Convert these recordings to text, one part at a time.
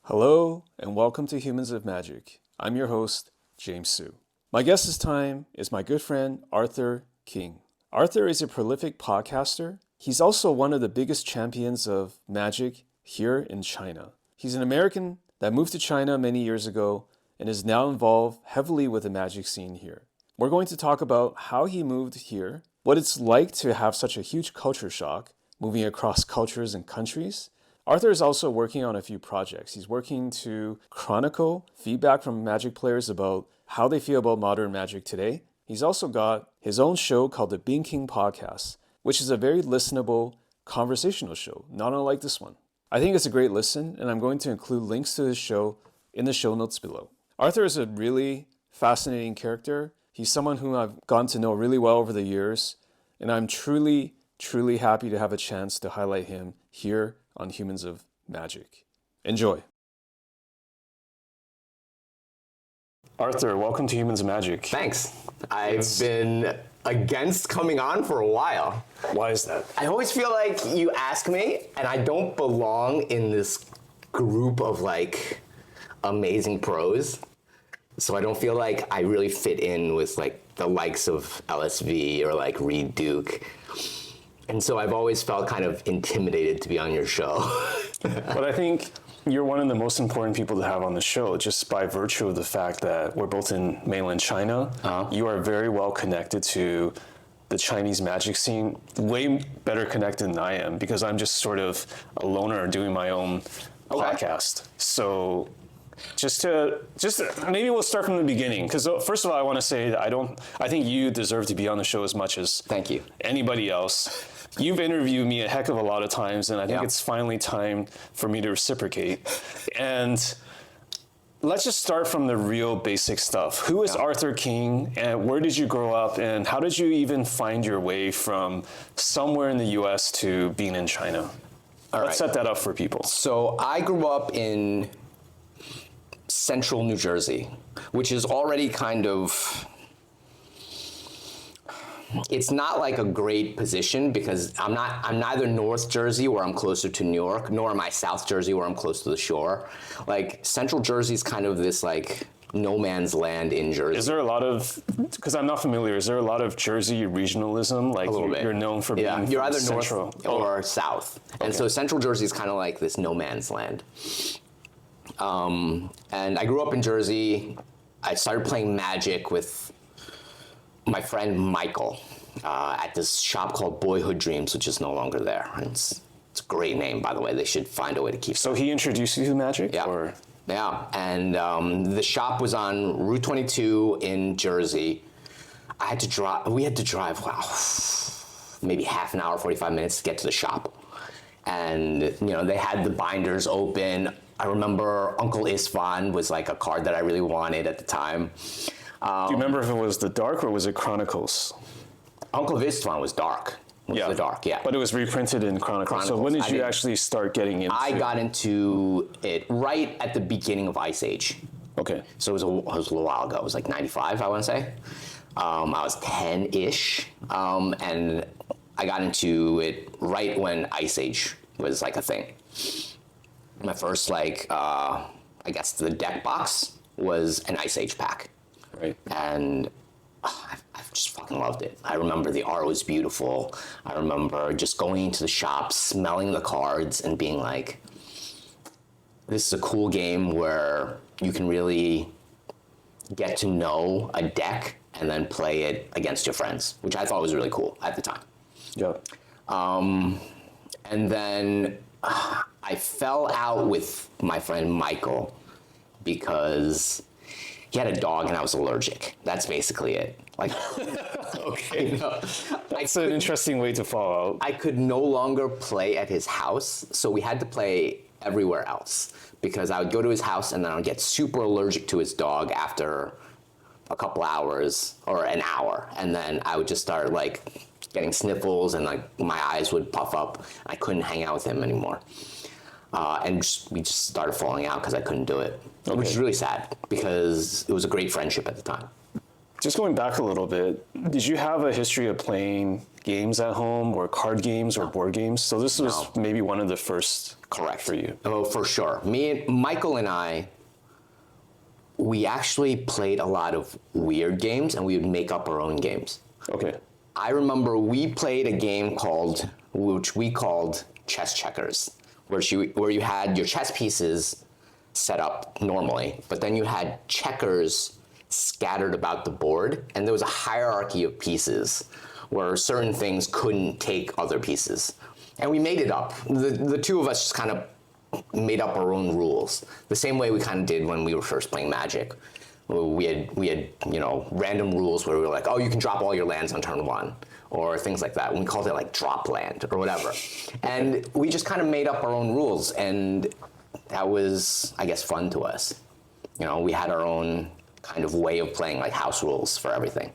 Hello and welcome to Humans of Magic. I'm your host, James Hsu. My guest this time is my good friend, Arthur King. Arthur is a prolific podcaster. He's also one of the biggest champions of magic here in China. He's an American that moved to China many years ago and is now involved heavily with the magic scene here. We're going to talk about how he moved here, what it's like to have such a huge culture shock, moving across cultures and countries. Arthur is also working on a few projects. He's working to chronicle feedback from Magic players about how they feel about modern Magic today. He's also got his own show called the Bean King Podcast, which is a very listenable, conversational show, not unlike this one. I think it's a great listen, and I'm going to include links to his show in the show notes below. Arthur is a really fascinating character. He's someone whom I've gotten to know really well over the years, and I'm truly happy to have a chance to highlight him here on Humans of Magic. Enjoy. Arthur, welcome to Humans of Magic. Thanks. I've been against coming on for a while. Why is that? I always feel like you ask me and I don't belong in this group of like amazing pros. So I don't feel like I really fit in with like the likes of LSV or like Reed Duke. And so I've always felt kind of intimidated to be on your show. But I think you're one of the most important people to have on the show, just by virtue of the fact that we're both in mainland China. You are very well connected to the Chinese magic scene, way better connected than I am, because I'm just sort of a loner doing my own podcast. So just maybe we'll start from the beginning, because first of all, I want to say that I think you deserve to be on the show as much as Thank you. Anybody else. You've interviewed me a heck of a lot of times, and I think it's finally time for me to reciprocate. And let's just start from the real basic stuff. Who is Arthur King, and where did you grow up, and how did you even find your way from somewhere in the US to being in China? Let's set that up for people. So I grew up in central New Jersey, which is already kind of, it's not like a great position because I'm neither North Jersey where I'm closer to New York, nor am I South Jersey where I'm close to the shore. Like Central Jersey is kind of this like no man's land in Jersey. Is there a lot of, because I'm not familiar, is there a lot of Jersey regionalism? Like you're known for being you're either central north or south. And so Central Jersey is kind of like this no man's land. And I grew up in Jersey. I started playing Magic with my friend Michael at this shop called Boyhood Dreams, which is no longer there. It's a great name, by the way. They should find a way to keep it. So he introduced you to Magic? Yeah. Or? Yeah. And the shop was on Route 22 in Jersey. We had to drive, maybe half an hour, 45 minutes to get to the shop. And, they had the binders open. I remember Uncle Istvan was like a card that I really wanted at the time. Do you remember if it was the Dark or was it Chronicles? Uncle Istvan was Dark. The Dark, yeah. But it was reprinted in Chronicles. So when did you actually start getting into it? I got into it right at the beginning of Ice Age. Okay. So it was a little while ago. It was like 95, I want to say. I was 10-ish. And I got into it right when Ice Age was like a thing. My first, I guess the deck box was an Ice Age pack. Right. And I've just fucking loved it. I remember the art was beautiful. I remember just going into the shop, smelling the cards, and being like, this is a cool game where you can really get to know a deck and then play it against your friends, which I thought was really cool at the time. Yeah. And then I fell out with my friend Michael because he had a dog and I was allergic. That's basically it. Okay. That's an interesting way to fall out. I could no longer play at his house, so we had to play everywhere else because I would go to his house and then I would get super allergic to his dog after a couple hours or an hour, and then I would just start getting sniffles and my eyes would puff up. I couldn't hang out with him anymore. We just started falling out because I couldn't do it, which is really sad because it was a great friendship at the time. Just going back a little bit, did you have a history of playing games at home or card games or board games? So this was maybe one of the first. Correct. For you. Oh, for sure. Michael and I, we actually played a lot of weird games, and we would make up our own games. Okay. I remember we played a game which we called chess checkers, where you had your chess pieces set up normally, but then you had checkers scattered about the board, and there was a hierarchy of pieces where certain things couldn't take other pieces. And we made it up. The two of us just kind of made up our own rules, the same way we kind of did when we were first playing Magic. We had random rules where we were like, oh, you can drop all your lands on turn one, or things like that. And we called it like drop land or whatever. And we just kind of made up our own rules, and that was, I guess, fun to us. We had our own kind of way of playing, like house rules for everything.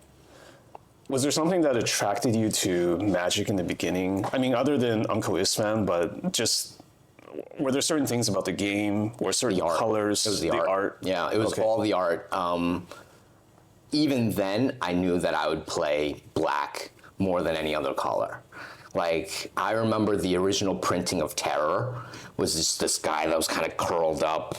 Was there something that attracted you to Magic in the beginning? I mean, other than Uncle Isfan, but just, were there certain things about the game or certain colors? It was the art. Yeah, it was all the art. Even then, I knew that I would play black more than any other color. Like, I remember the original printing of Terror was just this guy that was kind of curled up.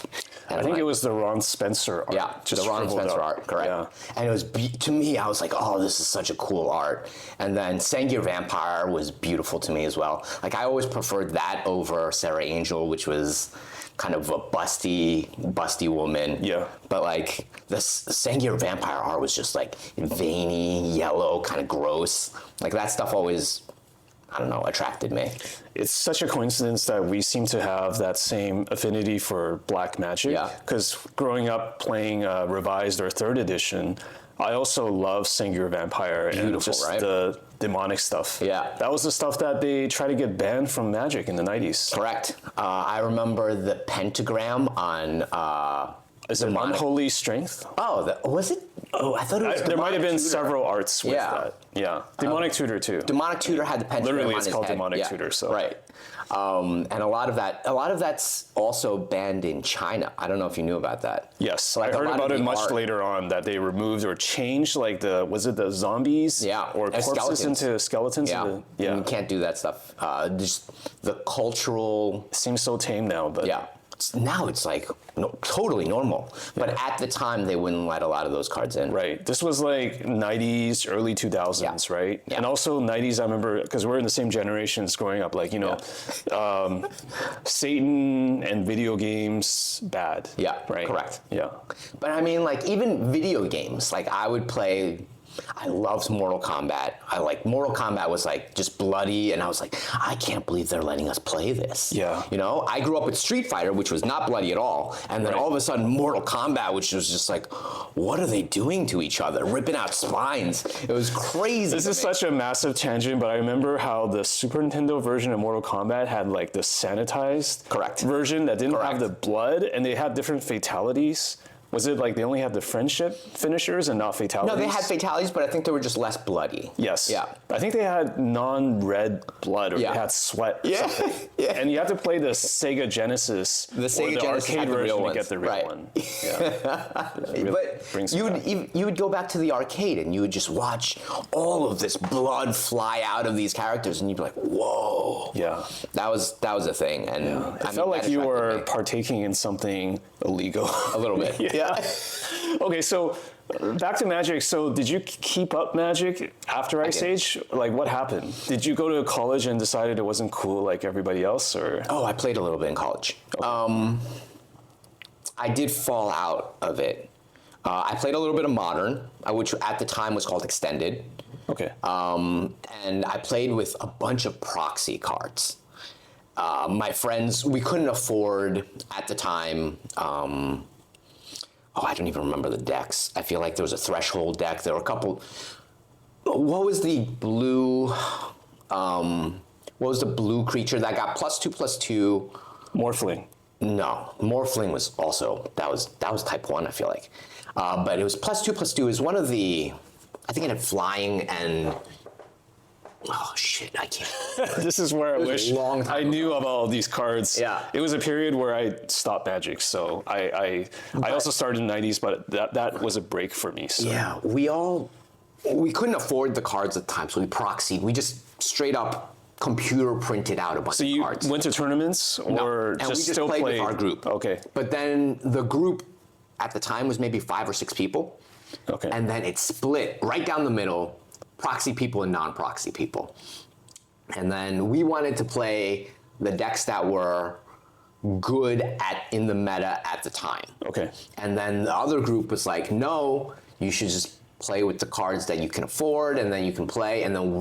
I think it was the Ron Spencer art. Yeah, just the Ron Spencer art, correct. Yeah. And it was, to me, I was like, oh, this is such a cool art. And then Sengir Vampire was beautiful to me as well. Like, I always preferred that over Sarah Angel, which was kind of a busty woman. Yeah. But like, the Sengir Vampire art was just like veiny, yellow, kind of gross. Like, that stuff always, I don't know, attracted me. It's such a coincidence that we seem to have that same affinity for black magic. Yeah. Because growing up playing revised or third edition, I also love Sengir Vampire and just the demonic stuff. Yeah. That was the stuff that they tried to get banned from Magic in the 90s. Correct. I remember the pentagram on Is it Unholy Strength? Oh, was it? Oh, I thought it was There might have been Tutor. several arts with that. Yeah. Demonic Tutor too. Demonic Tutor had the pentagram Literally, on it's his called head. Demonic Tutor. So right. And a lot of that's also banned in China. I don't know if you knew about that. Yes, So, like, I a heard lot about of it the much art- later on that they removed or changed like was it the zombies? Yeah, Or and corpses skeletons. into skeletons? Yeah. Yeah. You can't do that stuff. Just the cultural. It seems so tame now, but Yeah. Now it's like totally normal. But at the time, they wouldn't let a lot of those cards in. Right. This was like 90s, early 2000s, right? Yeah. And also 90s, I remember, because we're in the same generations growing up, like, Satan and video games, bad. Yeah, Right? correct. Yeah. But I mean, like, even video games, like, I would play. I loved Mortal Kombat. Mortal Kombat was like just bloody, and I was like, I can't believe they're letting us play this. Yeah. I grew up with Street Fighter, which was not bloody at all, and then all of a sudden Mortal Kombat, which was just like, what are they doing to each other? Ripping out spines. It was crazy. This is such a massive tangent, but I remember how the Super Nintendo version of Mortal Kombat had like the sanitized version that didn't have the blood, and they had different fatalities. Was it like they only had the friendship finishers and not fatalities? No, they had fatalities, but I think they were just less bloody. Yes. Yeah. I think they had non-red blood, or they had sweat. Yeah. Yeah. And you have to play the Sega Genesis, The Sega or the Genesis arcade had the version real to get the real ones. one. Yeah. But you would go back to the arcade and you would just watch all of this blood fly out of these characters, and you'd be like, "Whoa!" Yeah. That was a thing, and It felt like you were partaking in something illegal. a little bit. Yeah. Okay, so back to Magic. So did you keep up Magic after Ice Age? Like, what happened? Did you go to college and decided it wasn't cool like everybody else, or? Oh, I played a little bit in college. Okay. I did fall out of it. I played a little bit of Modern, which at the time was called Extended. Okay. And I played with a bunch of proxy cards. My friends, we couldn't afford at the time. I don't even remember the decks. I feel like there was a Threshold deck. There were a couple. What was the blue? What was the blue creature that got +2/+2? Morphling. No, Morphling was also that was type 1. I feel like, but it was +2/+2. Is one of the. I think it had flying and Oh shit, I can't. This is where I was a wish long time I knew of all these cards. Yeah. It was a period where I stopped Magic, so I also started in the 90s, but that was a break for me. So. Yeah, we couldn't afford the cards at the time, so we proxied. We just straight up computer printed out a bunch So of you cards. went to tournaments or and just we just still played played with our group. Okay. But then the group at the time was maybe 5 or 6 people. Okay. And then it split right down the middle, proxy people and non-proxy people. And then we wanted to play the decks that were good in the meta at the time. Okay. And then the other group was like, no, you should just play with the cards that you can afford and then you can play. And then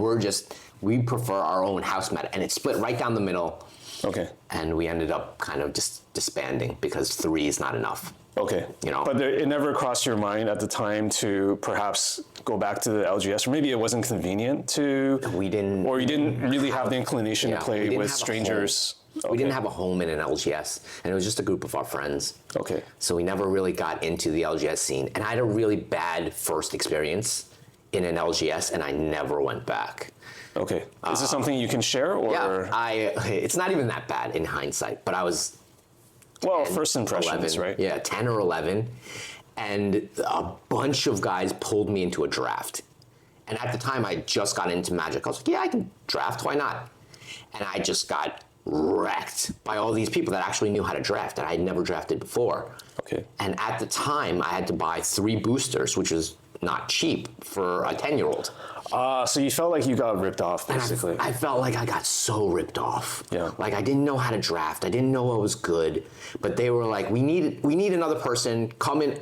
we prefer our own house meta. And it split right down the middle. Okay. And we ended up kind of just disbanding because 3 is not enough. Okay. You know. But it never crossed your mind at the time to perhaps go back to the LGS, or maybe it wasn't convenient to. We didn't. Or you didn't really have the inclination to play with strangers. We didn't have a home in an LGS, and it was just a group of our friends. Okay. So we never really got into the LGS scene, and I had a really bad first experience in an LGS, and I never went back. Okay. Is this something you can share, or? Yeah, it's not even that bad in hindsight, but I was. Well, first impressions, 11, right? Yeah, 10 or 11, and a bunch of guys pulled me into a draft. And at the time, I just got into Magic. I was like, yeah, I can draft. Why not? And I just got wrecked by all these people that actually knew how to draft that I had never drafted before. Okay. And at the time, I had to buy 3 boosters, which was not cheap for a 10-year-old. So you felt like you got ripped off, basically. I felt like I got so ripped off. Yeah. Like I didn't know how to draft. I didn't know what was good. But they were like, we need another person. Come in.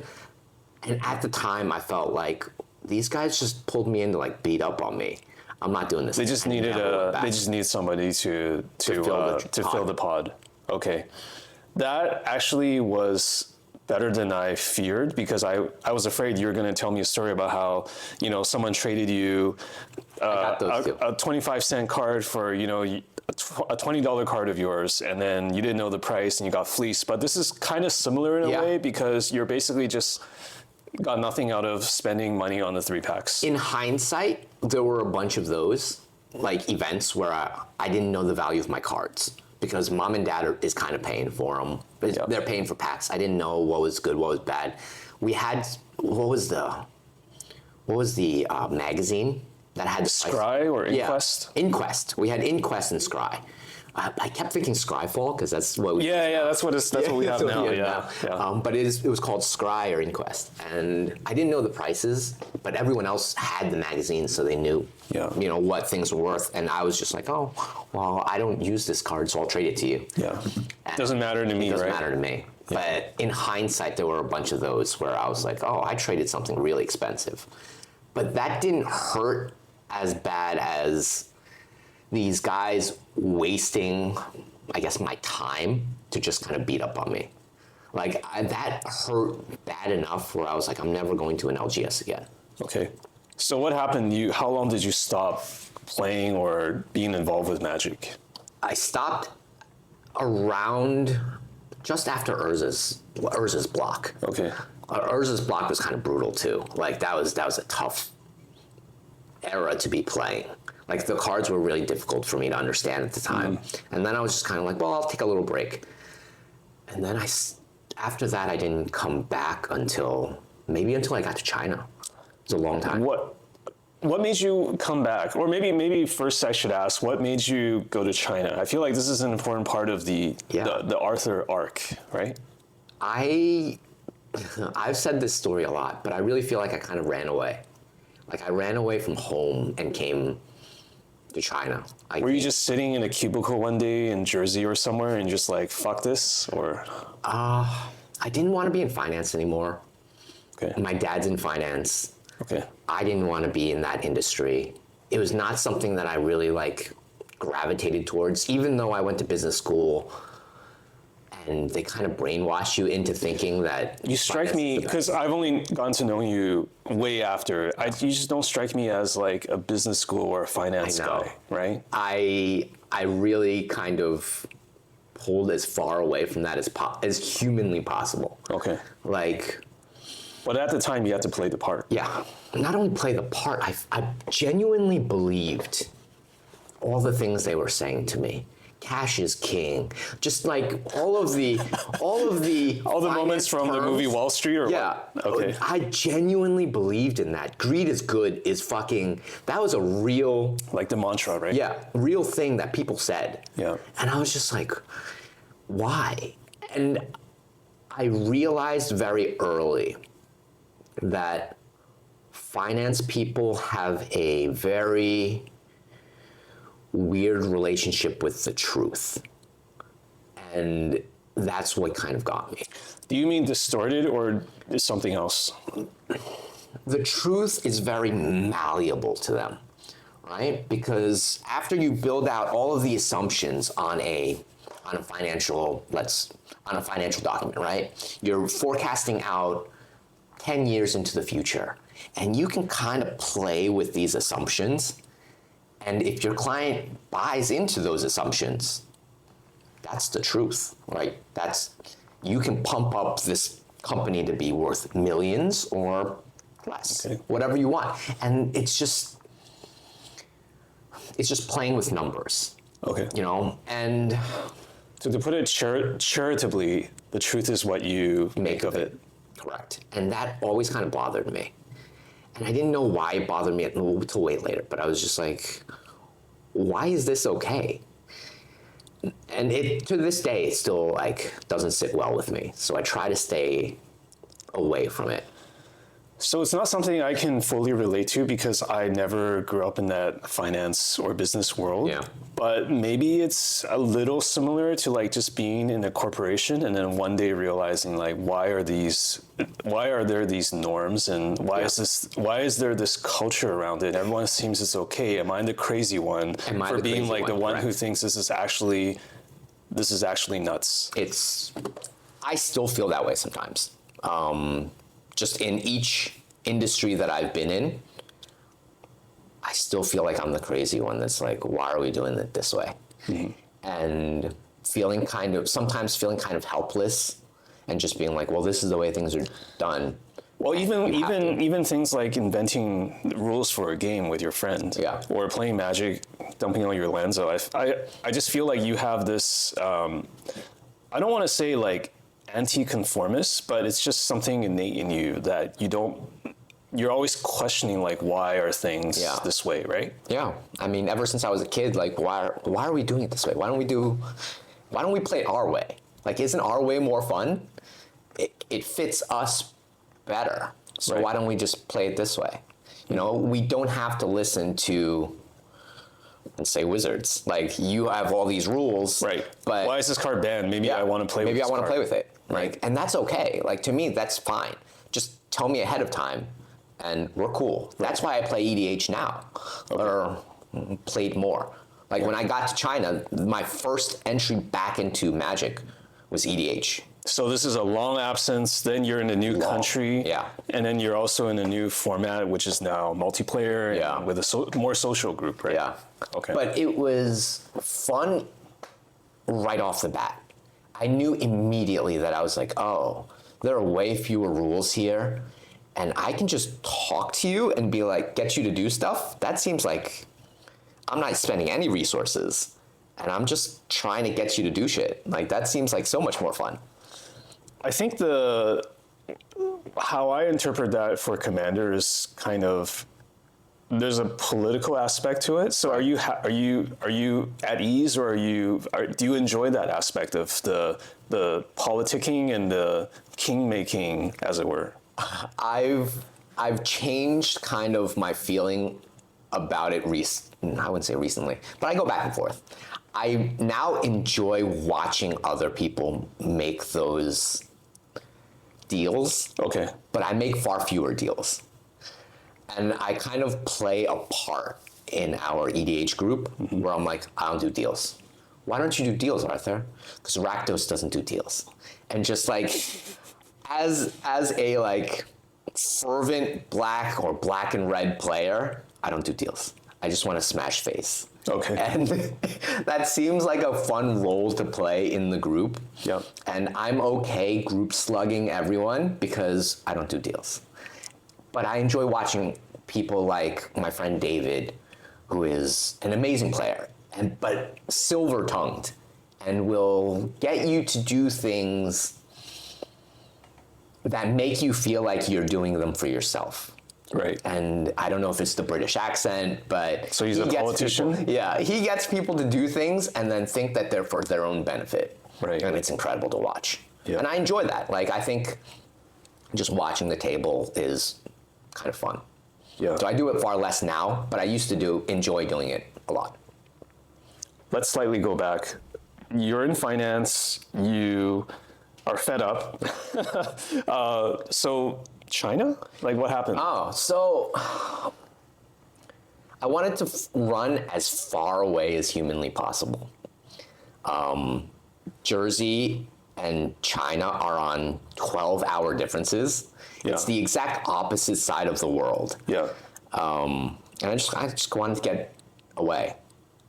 And at the time, I felt like these guys just pulled me in to like beat up on me. I'm not doing this. They just needed somebody to fill the pod. Okay. That actually was better than I feared, because I was afraid you were going to tell me a story about how, someone traded you a 25-cent card for, a $20 card of yours, and then you didn't know the price and you got fleeced. But this is kind of similar in a way, because you're basically just got nothing out of spending money on the 3-packs. In hindsight, there were a bunch of those like events where I didn't know the value of my cards, because mom and dad is kind of paying for them. Yep. They're paying for packs. I didn't know what was good, what was bad. We had, what was the magazine that had Scry or Inquest? Yeah, Inquest. We had Inquest and Scry. I kept thinking Scryfall because that's what we that's what we have now. Yeah. But it was called Scry or Inquest, and I didn't know the prices, but everyone else had the magazine, so they knew what things were worth. And I was just like, oh, well, I don't use this card, so I'll trade it to you. Yeah, doesn't matter to me, right? Doesn't matter to me. Yeah. But in hindsight, there were a bunch of those where I was like, oh, I traded something really expensive, but that didn't hurt as bad as these guys wasting, I guess, my time to just kind of beat up on me. Like, that hurt bad enough where I was like, I'm never going to an LGS again. Okay. So what happened? How long did you stop playing or being involved with Magic? I stopped around just after Urza's block. Okay. Urza's block was kind of brutal too. Like, that was a tough era to be playing. Like, the cards were really difficult for me to understand at the time. And then I was just kind of like, well, I'll take a little break. And then after that, I didn't come back until I got to China. It was a long time. What made you come back? Or maybe first I should ask, what made you go to China? I feel like this is an important part of the Arthur arc, right? I've said this story a lot, but I really feel like I kind of ran away. Like, I ran away from home and came to China. Were you just sitting in a cubicle one day in Jersey or somewhere and just like, fuck this? Or I didn't want to be in finance anymore. Okay. My dad's in finance. Okay. I didn't want to be in that industry. It was not something that I really gravitated towards, even though I went to business school and they kind of brainwash you into thinking that you strike me, because I've only gotten to know you way after. You just don't strike me as like a business school or a finance guy, right? I really kind of pulled as far away from that as humanly possible. Okay. But at the time, you had to play the part. Yeah. Not only play the part, I genuinely believed all the things they were saying to me. Cash is king. Just like all of the moments from the movie Wall Street, or yeah. what? Okay. I genuinely believed in that. Greed is good is fucking, that was a real, like the mantra, right? yeah, real thing that people said. Yeah. And I was just like, why? And I realized very early that finance people have a very weird relationship with the truth. And that's what kind of got me. Do you mean distorted, or is something else? The truth is very malleable to them, right? Because after you build out all of the assumptions on a financial document, right? You're forecasting out 10 years into the future, and you can kind of play with these assumptions. And if your client buys into those assumptions, that's the truth, right? You can pump up this company to be worth millions or less, okay, whatever you want. And it's just playing with numbers. Okay. You know, and so to put it charitably, the truth is what you make of it. Correct. And that always kind of bothered me. And I didn't know why it bothered me until way later, but I was just like, why is this okay? And to this day, it still like doesn't sit well with me. So I try to stay away from it. So it's not something I can fully relate to because I never grew up in that finance or business world. Yeah. But maybe it's a little similar to like just being in a corporation and then one day realizing like why are there these norms, and why is there this culture around it? Everyone seems it's okay. Am I the crazy one for being like the one who thinks this is actually nuts? I still feel that way sometimes. Just in each industry that I've been in, I still feel like I'm the crazy one that's like, why are we doing it this way? Mm-hmm. And sometimes feeling kind of helpless and just being like, well, this is the way things are done. Well, even things like inventing rules for a game with your friend, yeah, or playing Magic, dumping all your lands. I just feel like you have this, I don't want to say like anti-conformist, but it's just something innate in you that you're always questioning like, why are things this way, right? Yeah. I mean, ever since I was a kid, like why are we doing it this way? Why don't we play it our way? Like, isn't our way more fun? It fits us better. So right. Why don't we just play it this way? You know, we don't have to listen to, let's say, wizards. Like, you have all these rules. Right. But why is this card banned? Maybe I want to play with this card. Maybe I want to play with it. Right. Like, and that's okay. Like, to me, that's fine. Just tell me ahead of time and we're cool. Right. That's why I play EDH now, or played more. Like when I got to China, my first entry back into Magic was EDH. So this is a long absence, then you're in a new country, and then you're also in a new format, which is now multiplayer, and with a more social group, right? Yeah. Okay. But it was fun right off the bat. I knew immediately that I was like, oh, there are way fewer rules here, and I can just talk to you and be like, get you to do stuff. That seems like I'm not spending any resources, and I'm just trying to get you to do shit. Like, that seems like so much more fun. I think how I interpret that for Commander is kind of, there's a political aspect to it. So are you at ease, or do you enjoy that aspect of the politicking and the king making, as it were? I've changed kind of my feeling about it I wouldn't say recently, but I go back and forth. I now enjoy watching other people make those deals. Okay. But I make far fewer deals. And I kind of play a part in our EDH group where I'm like, I don't do deals. Why don't you do deals, Arthur? Because Rakdos doesn't do deals. And just like, as a like fervent black or black and red player, I don't do deals. I just want to smash face. Okay. And that seems like a fun role to play in the group. Yep. And I'm okay group slugging everyone because I don't do deals. But I enjoy watching people like my friend David, who is an amazing player, but silver-tongued, and will get you to do things that make you feel like you're doing them for yourself. Right. And I don't know if it's the British accent, but so he's a politician? He gets people to do things and then think that they're for their own benefit. Right. And it's incredible to watch. Yeah. And I enjoy that. Like, I think just watching the table is kind of fun. Yeah. So I do it far less now, but I used to enjoy doing it a lot. Let's slightly go back. You're in finance, you are fed up. So China? Like, what happened? Oh, so I wanted to run as far away as humanly possible. Jersey and China are on 12-hour differences. Yeah. It's the exact opposite side of the world. Yeah. And I just wanted to get away.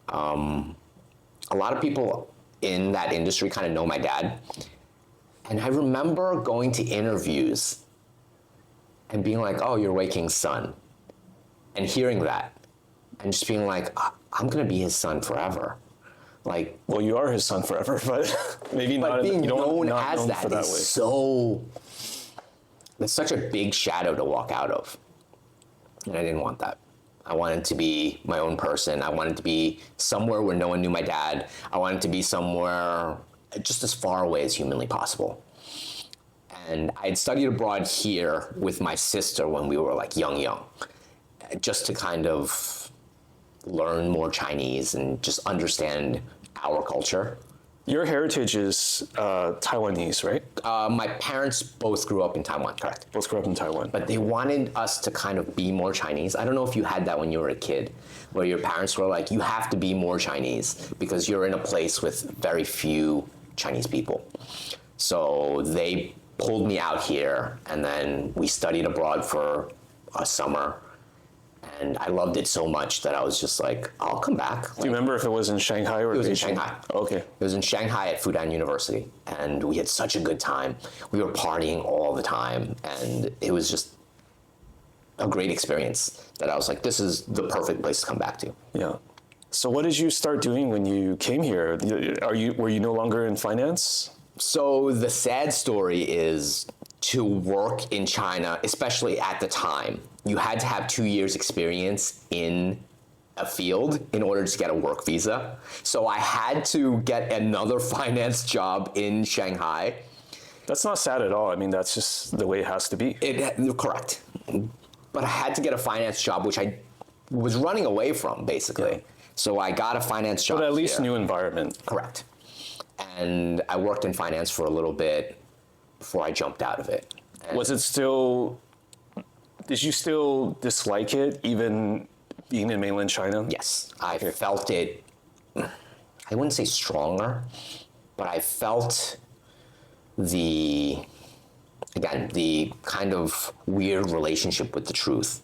A lot of people in that industry kind of know my dad. And I remember going to interviews and being like, oh, you're Wei King's son. And hearing that and just being like, I'm going to be his son forever. Like, well, you are his son forever, but maybe but not. being known not as known that for that is way. so, it's such a big shadow to walk out of. And I didn't want that. I wanted to be my own person. I wanted to be somewhere where no one knew my dad. I wanted to be somewhere just as far away as humanly possible. And I had studied abroad here with my sister when we were like young, just to kind of learn more Chinese and just understand our culture. Your heritage is Taiwanese, right? My parents both grew up in Taiwan, correct? Both grew up in Taiwan. But they wanted us to kind of be more Chinese. I don't know if you had that when you were a kid, where your parents were like, you have to be more Chinese because you're in a place with very few Chinese people. So they pulled me out here, and then we studied abroad for a summer. And I loved it so much that I was just like, I'll come back. Do you remember if it was in Shanghai or It was in Beijing? Shanghai. Okay. It was in Shanghai at Fudan University, and we had such a good time. We were partying all the time, and it was just a great experience that I was like, this is the perfect place to come back to. Yeah. So what did you start doing when you came here? Were you no longer in finance? So the sad story is, to work in China, especially at the time, you had to have 2 years experience in a field in order to get a work visa. So I had to get another finance job in Shanghai. That's not sad at all. I mean, that's just the way it has to be. Correct. But I had to get a finance job, which I was running away from, basically. Yeah. So I got a finance job. But at least here. new environment. Correct. And I worked in finance for a little bit before I jumped out of it. Was it still, did you still dislike it, even being in mainland China? Yes, I felt it, I wouldn't say stronger, but I felt the kind of weird relationship with the truth,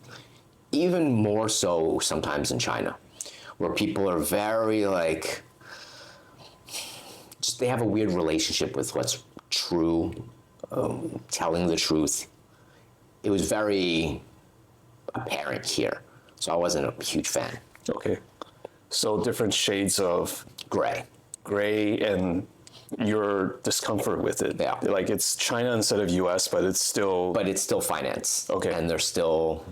even more so sometimes in China, where people are very like, just they have a weird relationship with what's true, telling the truth. It was very apparent here, so I wasn't a huge fan. Okay. So different shades of Gray. and your discomfort with it. Yeah. Like it's China instead of US, but it's still... But it's still finance. Okay. And they're still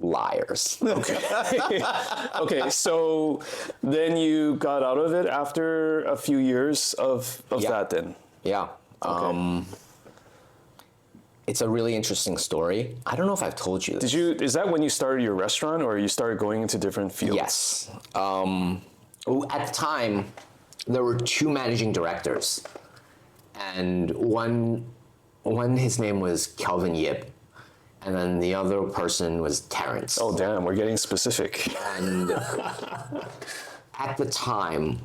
liars. Okay, so then you got out of it after a few years of Yeah. that then? Yeah. Okay. It's a really interesting story. I don't know if I've told you this. Is that when you started your restaurant or you started going into different fields? Yes. At the time, there were two managing directors. And one his name was Kelvin Yip, and then the other person was Terrence. Oh, damn, we're getting specific. And at the time,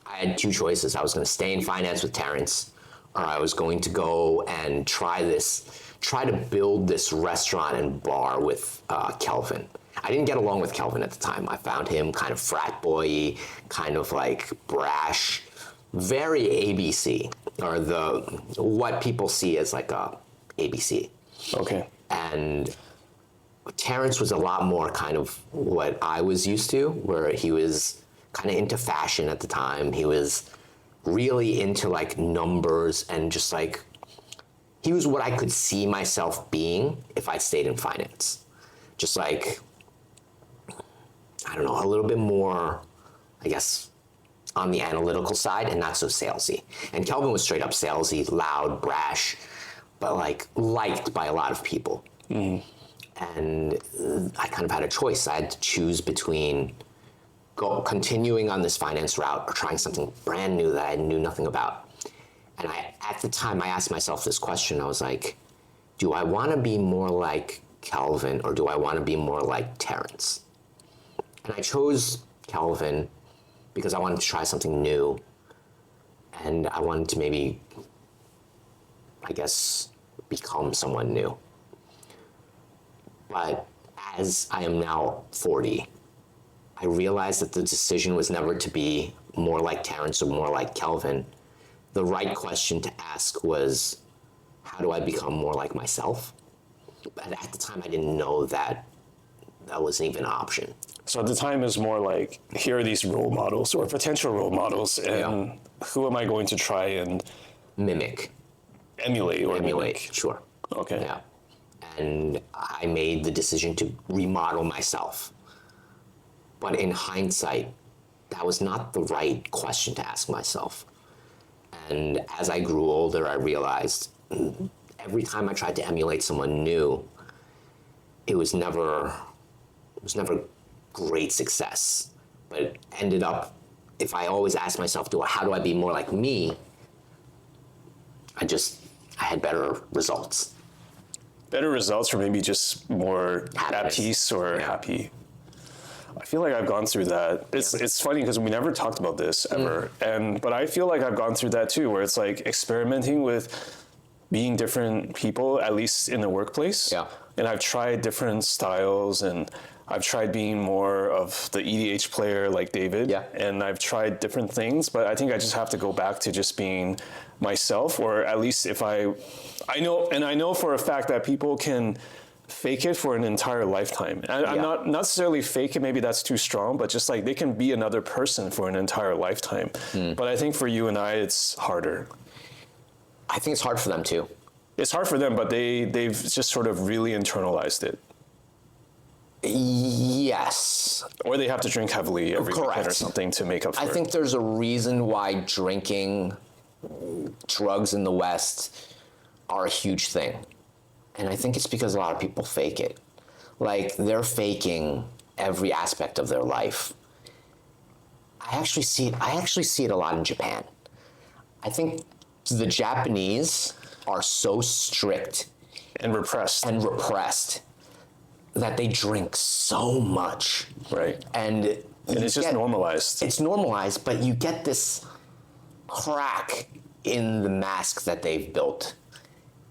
I had two choices. I was going to stay in finance with Terrence, or I was going to go and try to build this restaurant and bar with Kelvin. I didn't get along with Kelvin at the time. I found him kind of frat boy-y, kind of like brash, very ABC, or what people see as like a ABC. Okay. And Terrence was a lot more kind of what I was used to, where he was kind of into fashion at the time. He was really into like numbers and just like, he was what I could see myself being if I stayed in finance. Just like, I don't know, a little bit more, I guess, on the analytical side and not so salesy. And Kelvin was straight up salesy, loud, brash, but like liked by a lot of people. And I kind of had a choice. I had to choose between continuing on this finance route or trying something brand new that I knew nothing about. And at the time, I asked myself this question. I was like, do I want to be more like Kelvin or do I want to be more like Terrence? And I chose Kelvin because I wanted to try something new. And I wanted to maybe, I guess, become someone new. But as I am now 40, I realized that the decision was never to be more like Terrence or more like Kelvin. The right question to ask was, how do I become more like myself? But at the time, I didn't know that that wasn't even an option. So at the time, it's more like, here are these role models or potential role models, and who am I going to try and Mimic. emulate or Emulate, mimic? sure. Okay. Yeah. And I made the decision to remodel myself. But in hindsight, that was not the right question to ask myself. And as I grew older, I realized every time I tried to emulate someone new, it was never great success. But it ended up, if I always asked myself, how do I be more like me? I had better results. Better results, or maybe just more Happiness. at peace or happy. I feel like I've gone through that. It's funny because we never talked about this ever, but I feel like I've gone through that too, where it's like experimenting with being different people, at least in the workplace. Yeah. And I've tried different styles, and I've tried being more of the EDH player like David. Yeah. And I've tried different things, but I think I just have to go back to just being myself, or at least if I know for a fact that people can fake it for an entire lifetime. I'm not necessarily fake it, maybe that's too strong, but just like they can be another person for an entire lifetime. But I think for you and I, it's harder. I think it's hard for them too. It's hard for them, but they've just sort of really internalized it. Yes. Or they have to drink heavily every weekend or something to make up for it. I think there's a reason why drinking, drugs in the West are a huge thing. And I think it's because a lot of people fake it. Like, they're faking every aspect of their life. I actually see it a lot in Japan. I think the Japanese are so strict and repressed that they drink so much. Right. And it's just normalized. It's normalized, but you get this crack in the mask that they've built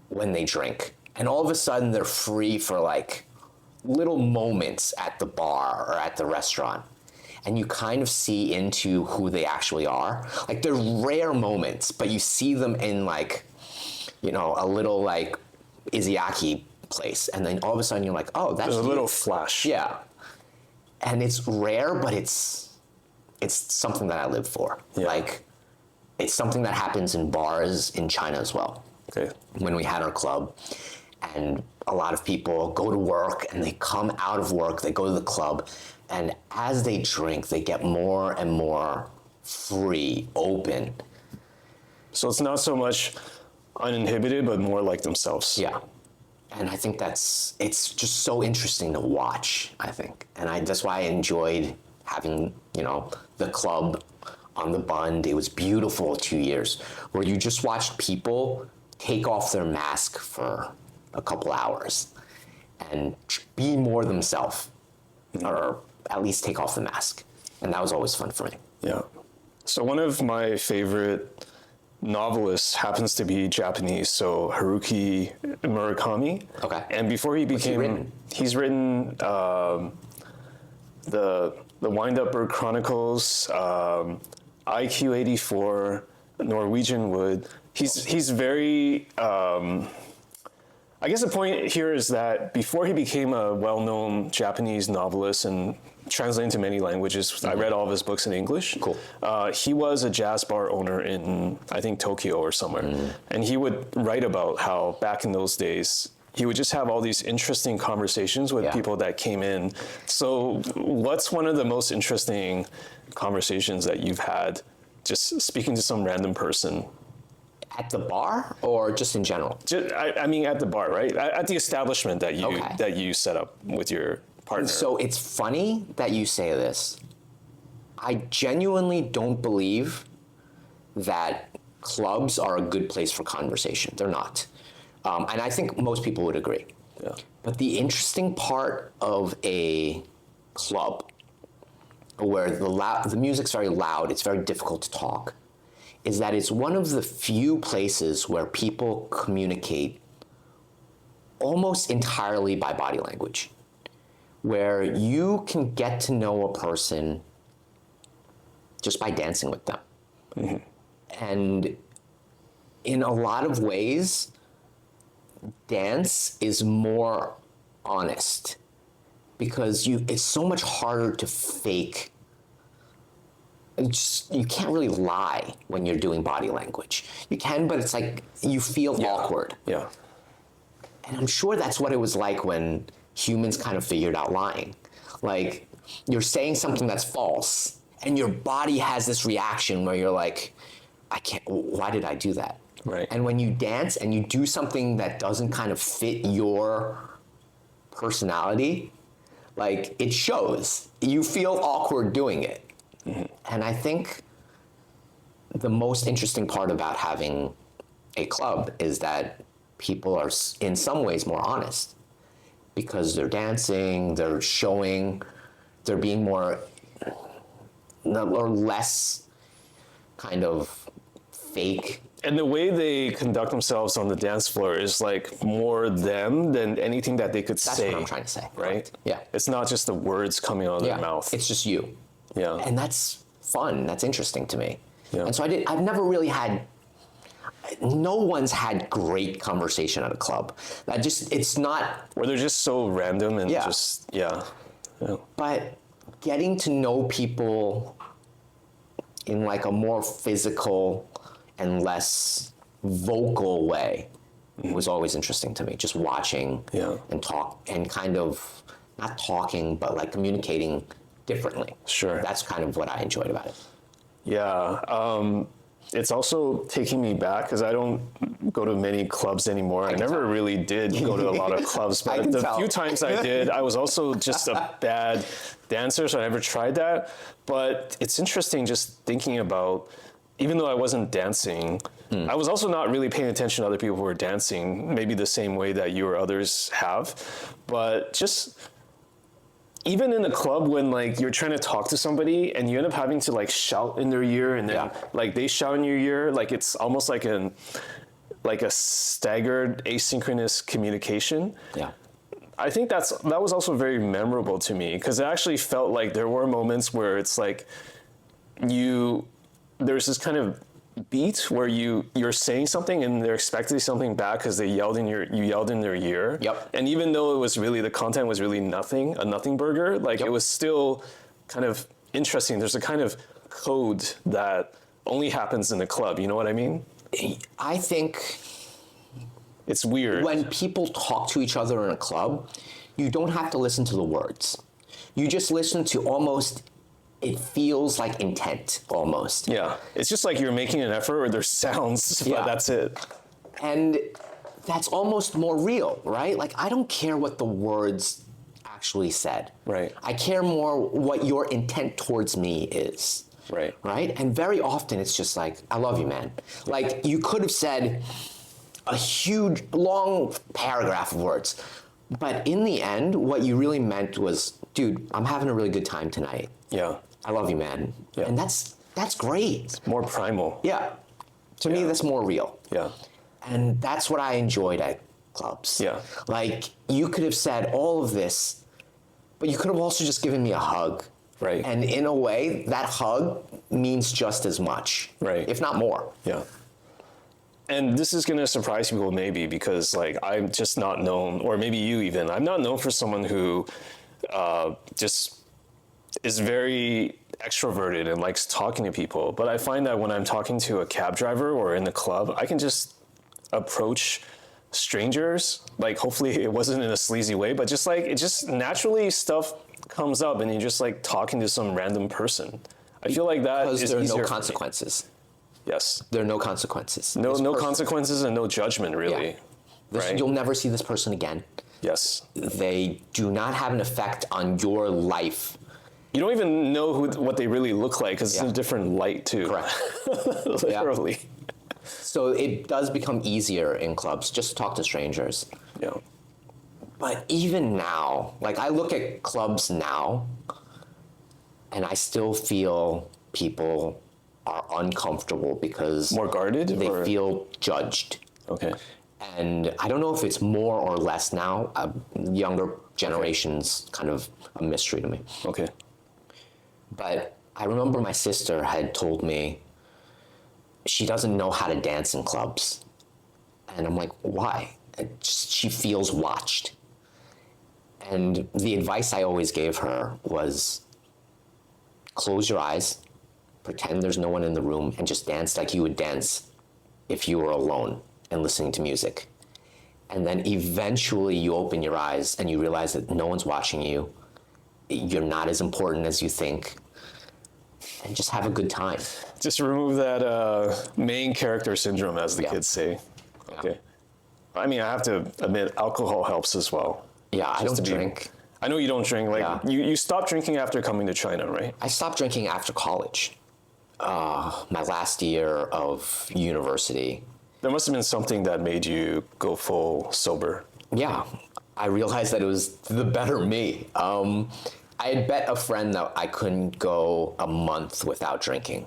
when they drink. And all of a sudden, they're free for like little moments at the bar or at the restaurant. And you kind of see into who they actually are. Like, they're rare moments, but you see them in like, a little like izayaki place. And then all of a sudden, you're like, oh, that's There's a little flash. Yeah. And it's rare, but it's something that I live for. Yeah. Like, it's something that happens in bars in China as well. Okay. When we had our club, and a lot of people go to work and they come out of work, they go to the club, and as they drink, they get more and more free, open. So it's not so much uninhibited, but more like themselves. Yeah. And I think it's just so interesting to watch, I think. And that's why I enjoyed having, the club on the Bund. It was beautiful 2 years, where you just watched people take off their mask for a couple hours and be more themselves, or at least take off the mask. And that was always fun for me. Yeah. So one of my favorite novelists happens to be Japanese, so Haruki Murakami. Okay. And before he became, he's written the Wind Up Bird Chronicles, IQ 84, Norwegian Wood. He's very I guess the point here is that before he became a well-known Japanese novelist and translated into many languages, I read all of his books in English. Cool. He was a jazz bar owner in, I think, Tokyo or somewhere. And he would write about how back in those days, he would just have all these interesting conversations with people that came in. So what's one of the most interesting conversations that you've had just speaking to some random person? At the bar or just in general? I mean, at the bar, right? At the establishment that you set up with your partner. So it's funny that you say this. I genuinely don't believe that clubs are a good place for conversation. They're not. And I think most people would agree. Yeah. But the interesting part of a club where the music's very loud, it's very difficult to talk, is that it's one of the few places where people communicate almost entirely by body language, where you can get to know a person just by dancing with them. And in a lot of ways, dance is more honest because it's so much harder to fake. You can't really lie when you're doing body language. You can, but it's like you feel awkward. Yeah. And I'm sure that's what it was like when humans kind of figured out lying. Like, you're saying something that's false, and your body has this reaction where you're like, why did I do that? Right. And when you dance and you do something that doesn't kind of fit your personality, like, it shows. You feel awkward doing it. And I think the most interesting part about having a club is that people are in some ways more honest because they're dancing, they're showing, they're being more or less kind of fake. And the way they conduct themselves on the dance floor is like more them than anything that they could say. That's what I'm trying to say. Right? Yeah. It's not just the words coming out of their mouth. It's just you. Yeah. And that's fun. That's interesting to me. Yeah. And so I've never really had, no one's had great conversation at a club. It's not. Or they're just so random and yeah. But getting to know people in like a more physical and less vocal way was always interesting to me. Just watching and talk and kind of not talking, but like communicating differently. Sure. That's kind of what I enjoyed about it. Yeah. It's also taking me back because I don't go to many clubs anymore. I never really did go to a lot of clubs, but the few times I did, I was also just a bad dancer, so I never tried that. But it's interesting just thinking about, even though I wasn't dancing, I was also not really paying attention to other people who were dancing, maybe the same way that you or others have. But just even in the club when like you're trying to talk to somebody and you end up having to like shout in their ear and then like they shout in your ear, like it's almost like a staggered asynchronous communication. Yeah. I think that was also very memorable to me because it actually felt like there were moments where it's like there's this kind of beat where you're saying something and they're expecting something back because you yelled in their ear. Yep. And even though the content was really nothing, a nothing burger, like it was still kind of interesting. There's a kind of code that only happens in the club. You know what I mean? I think it's weird. When people talk to each other in a club, you don't have to listen to the words. You just listen to almost, it feels like intent almost. Yeah. It's just like you're making an effort or there's sounds, but that's it. And that's almost more real, right? Like, I don't care what the words actually said. Right. I care more what your intent towards me is. Right. Right? And very often it's just like, I love you, man. Like, you could have said a huge, long paragraph of words. But in the end, what you really meant was, dude, I'm having a really good time tonight. Yeah. I love you, man. Yeah. And that's great. It's more primal. Yeah. To me, that's more real. Yeah. And that's what I enjoyed at clubs. Yeah. Like, you could have said all of this, but you could have also just given me a hug. Right. And in a way, that hug means just as much. Right. If not more. Yeah. and this is going to surprise people maybe because like I'm just not known, or maybe you even, I'm not known for someone who just is very extroverted and likes talking to people. But I find that when I'm talking to a cab driver or in the club, I can just approach strangers. Like hopefully it wasn't in a sleazy way, but just like it just naturally stuff comes up and you're just like talking to some random person. I feel like that Because is there are easier no for me. consequences. Yes. There are no consequences. No consequences and no judgment really. Yeah. Right? You'll never see this person again. Yes. They do not have an effect on your life. You don't even know what they really look like because it's in a different light too. Correct. Literally. So it does become easier in clubs just to talk to strangers. Yeah. But even now, like I look at clubs now and I still feel people are uncomfortable because More guarded? they or? feel judged. Okay. And I don't know if it's more or less now. Younger generations kind of a mystery to me. Okay. But I remember my sister had told me she doesn't know how to dance in clubs. And I'm like, why? She feels watched. And the advice I always gave her was close your eyes, pretend there's no one in the room, and just dance like you would dance if you were alone and listening to music. And then eventually you open your eyes and you realize that no one's watching you. You're not as important as you think. And just have a good time. Just remove that main character syndrome, as the kids say. Okay. I mean, I have to admit, alcohol helps as well. Yeah, I don't drink. I know you don't drink. Like you stopped drinking after coming to China, right? I stopped drinking after college. My last year of university. There must have been something that made you go full sober. Yeah, I realized that it was the better me. I had bet a friend that I couldn't go a month without drinking.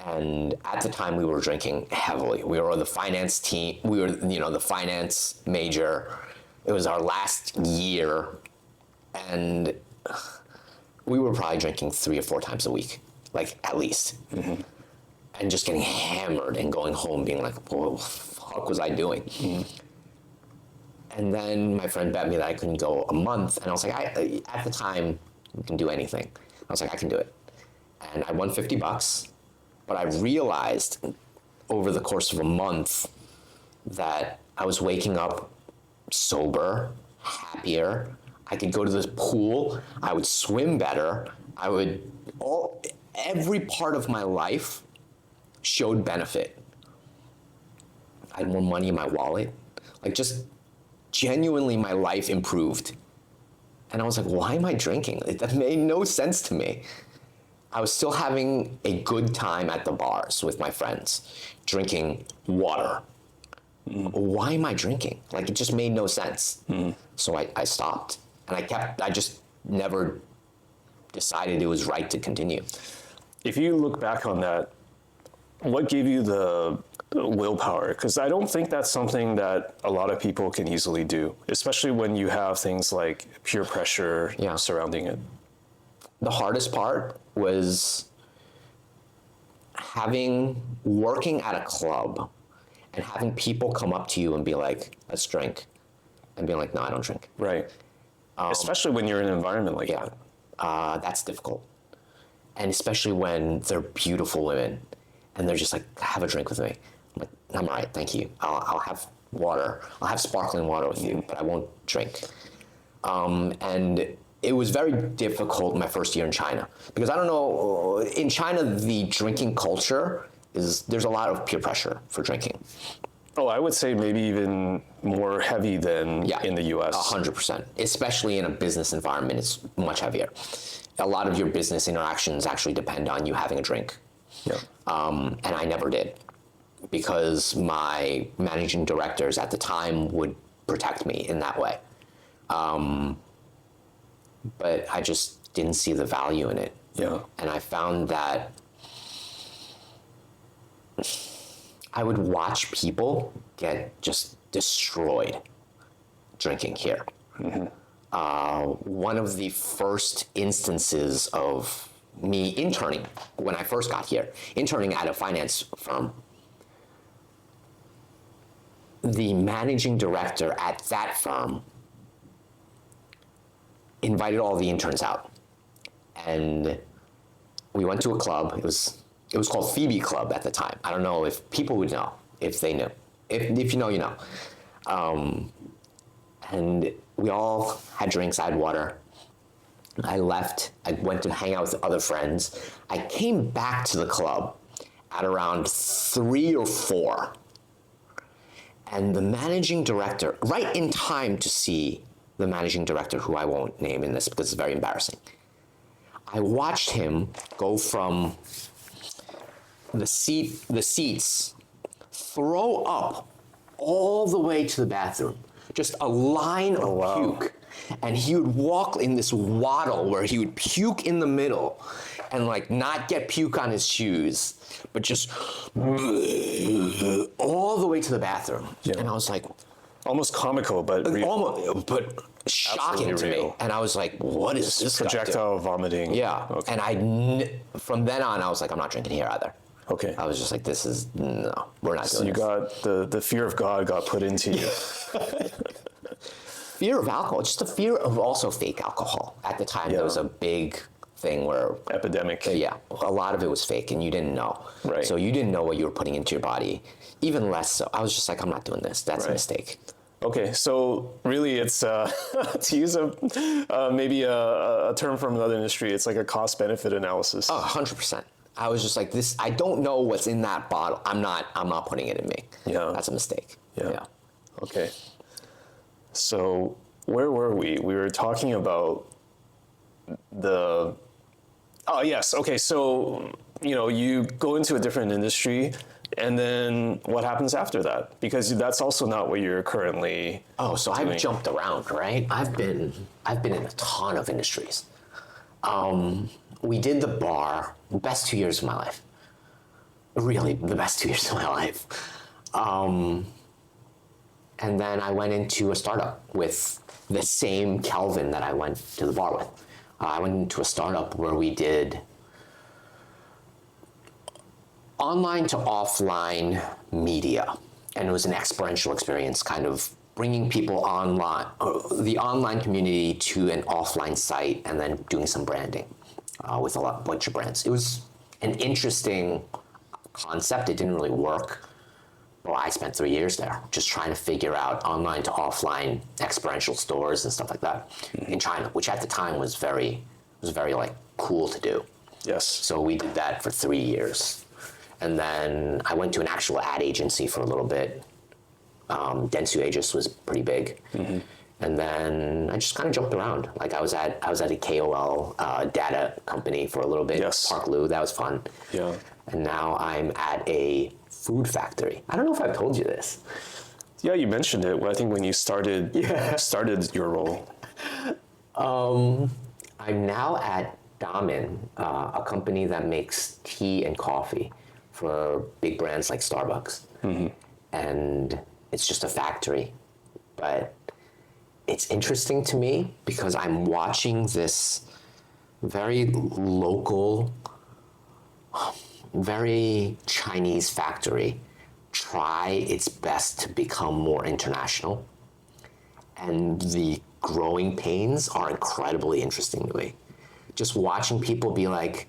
And at the time we were drinking heavily. We were the finance team. We were, the finance major. It was our last year. And we were probably drinking 3 or 4 times a week, like at least. Mm-hmm. And just getting hammered and going home being like, what the fuck was I doing? Mm-hmm. And then my friend bet me that I couldn't go a month. And I was like, at the time, you can do anything. I was like, I can do it. And I won $50. But I realized over the course of a month that I was waking up sober, happier. I could go to the pool. I would swim better. Every part of my life showed benefit. I had more money in my wallet. Like just genuinely my life improved. And I was like, why am I drinking? That made no sense to me. I was still having a good time at the bars with my friends, drinking water. Why am I drinking? Like it just made no sense. So I stopped. And I just never decided it was right to continue. If you look back on that, what gave you the willpower? Because I don't think that's something that a lot of people can easily do, especially when you have things like peer pressure surrounding it. The hardest part was working at a club and having people come up to you and be like, let's drink. And being like, no, I don't drink. Right. Especially when you're in an environment like that. That's difficult. And especially when they're beautiful women and they're just like, have a drink with me. I'm like, I'm all right, thank you. I'll have water. I'll have sparkling water with you, but I won't drink. And it was very difficult my first year in China because I don't know, in China, the drinking culture there's a lot of peer pressure for drinking. Oh, I would say maybe even more heavy than in the US. 100%. Especially in a business environment, it's much heavier. A lot of your business interactions actually depend on you having a drink. Yeah. And I never did because my managing directors at the time would protect me in that way. But I just didn't see the value in it. Yeah. And I found that I would watch people get just destroyed drinking here. Mm-hmm. One of the first instances of me interning when I first got here, interning at a finance firm, the managing director at that firm invited all the interns out, and we went to a club. It was called Phoebe Club at the time. I don't know if people would know, if they knew. If you know, you know. And we all had drinks. I had water. I left. I went to hang out with other friends. I came back to the club at around 3 or 4. And the managing director, right in time to see the managing director, who I won't name in this because it's very embarrassing, I watched him go from the seats, throw up all the way to the bathroom, just a line of puke. And he would walk in this waddle where he would puke in the middle and like not get puke on his shoes, but just all the way to the bathroom. Yeah. And I was like, almost comical, but shocking to me. And I was like, what is this projectile vomiting? Yeah. Okay. And from then on, I was like, I'm not drinking here either. Okay. I was just like, no, we're not doing this. So you got the fear of God got put into you. Fear of alcohol, just the fear of also fake alcohol. At the time, there was a big thing where... Epidemic. Yeah, a lot of it was fake and you didn't know. Right. So you didn't know what you were putting into your body, even less so. I was just like, I'm not doing this. That's a mistake. Okay, so really it's, to use maybe a term from another industry, it's like a cost-benefit analysis. Oh, 100%. I was just like, I don't know what's in that bottle. I'm not putting it in me. Yeah. That's a mistake. Yeah. Okay. So where were we? We were talking about oh yes. Okay. So, you go into a different industry and then what happens after that? Because that's also not what you're currently doing. I've jumped around, right? I've been in a ton of industries. We did the bar, the best 2 years of my life. Really, the best 2 years of my life. And then I went into a startup with the same Kelvin that I went to the bar with. I went into a startup where we did online to offline media. And it was an experiential experience, kind of bringing people online, the online community to an offline site and then doing some branding with a bunch of brands. It was an interesting concept. It didn't really work. Well, I spent 3 years there just trying to figure out online to offline experiential stores and stuff like that in China, which at the time was very like cool to do. Yes. So we did that for 3 years. And then I went to an actual ad agency for a little bit. Dentsu Aegis was pretty big. Mm-hmm. And then I just kind of jumped around. Like I was at a KOL data company for a little bit. Yes. Park Lou, that was fun. Yeah. And now I'm at a food factory. I don't know if I've told you this. Yeah, you mentioned it. I think when you started your role. I'm now at Damen, a company that makes tea and coffee for big brands like Starbucks. Mm-hmm. And it's just a factory. But it's interesting to me because I'm watching this very local, very Chinese factory try its best to become more international. And the growing pains are incredibly interesting to me. Just watching people be like,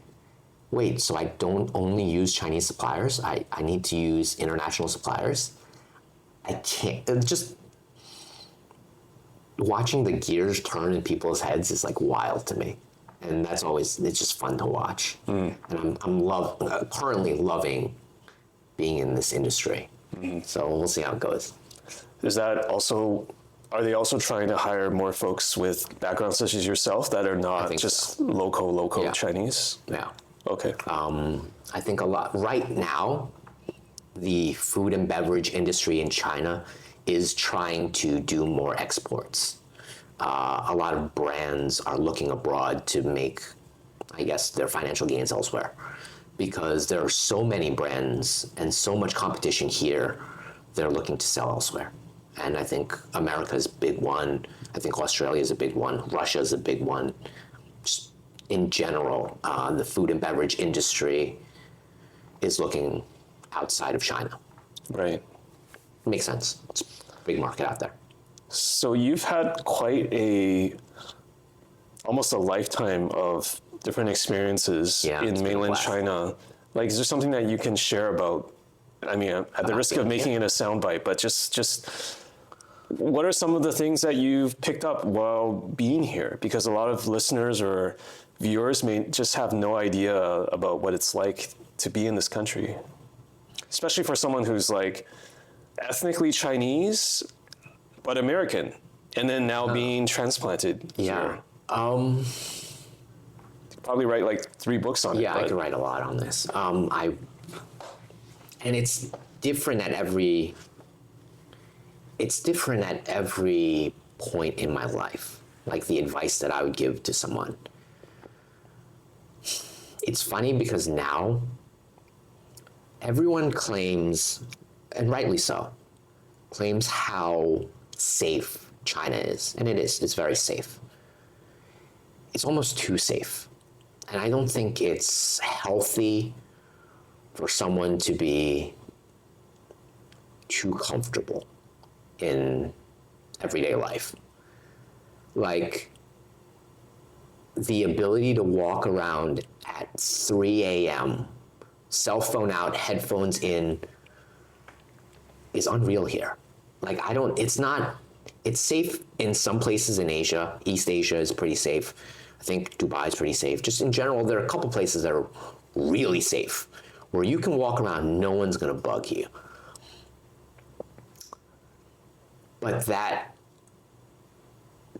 wait, so I don't only use Chinese suppliers? I need to use international suppliers? I can't, just watching the gears turn in people's heads is like wild to me. And that's always, it's just fun to watch. And I'm currently loving being in this industry. So we'll see how it goes. Is that also, are they also trying to hire more folks with backgrounds such as yourself that are not just local Chinese? Yeah. Okay. I think a lot, right now, the food and beverage industry in China is trying to do more exports. A lot of brands are looking abroad to make, I guess, their financial gains elsewhere. Because there are so many brands and so much competition here, they're looking to sell elsewhere. And I think America's a big one. I think Australia's a big one. Russia's a big one. Just in general, the food and beverage industry is looking outside of China. Right. makes sense. It's a big market out there. So you've had almost a lifetime of different experiences Yeah, it's in been a mainland blast. China. Like, is there something that you can share about? I mean, at the risk of making it a soundbite, but just what are some of the things that you've picked up while being here? Because a lot of listeners or viewers may just have no idea about what it's like to be in this country, especially for someone who's like ethnically Chinese but American, and then now being transplanted Yeah. here. Probably write like 3 books on it. Yeah, I could write a lot on this. And it's different at every point in my life. Like the advice that I would give to someone. It's funny because now everyone claims, and rightly so, claims how safe China is. And it is. It's very safe. It's almost too safe. And I don't think it's healthy for someone to be too comfortable in everyday life. Like the ability to walk around at 3 a.m., cell phone out, headphones in, is unreal here. Like it's safe in some places in Asia. East Asia is pretty safe. I think Dubai is pretty safe. Just in general, there are a couple places that are really safe, where you can walk around, no one's gonna bug you. But that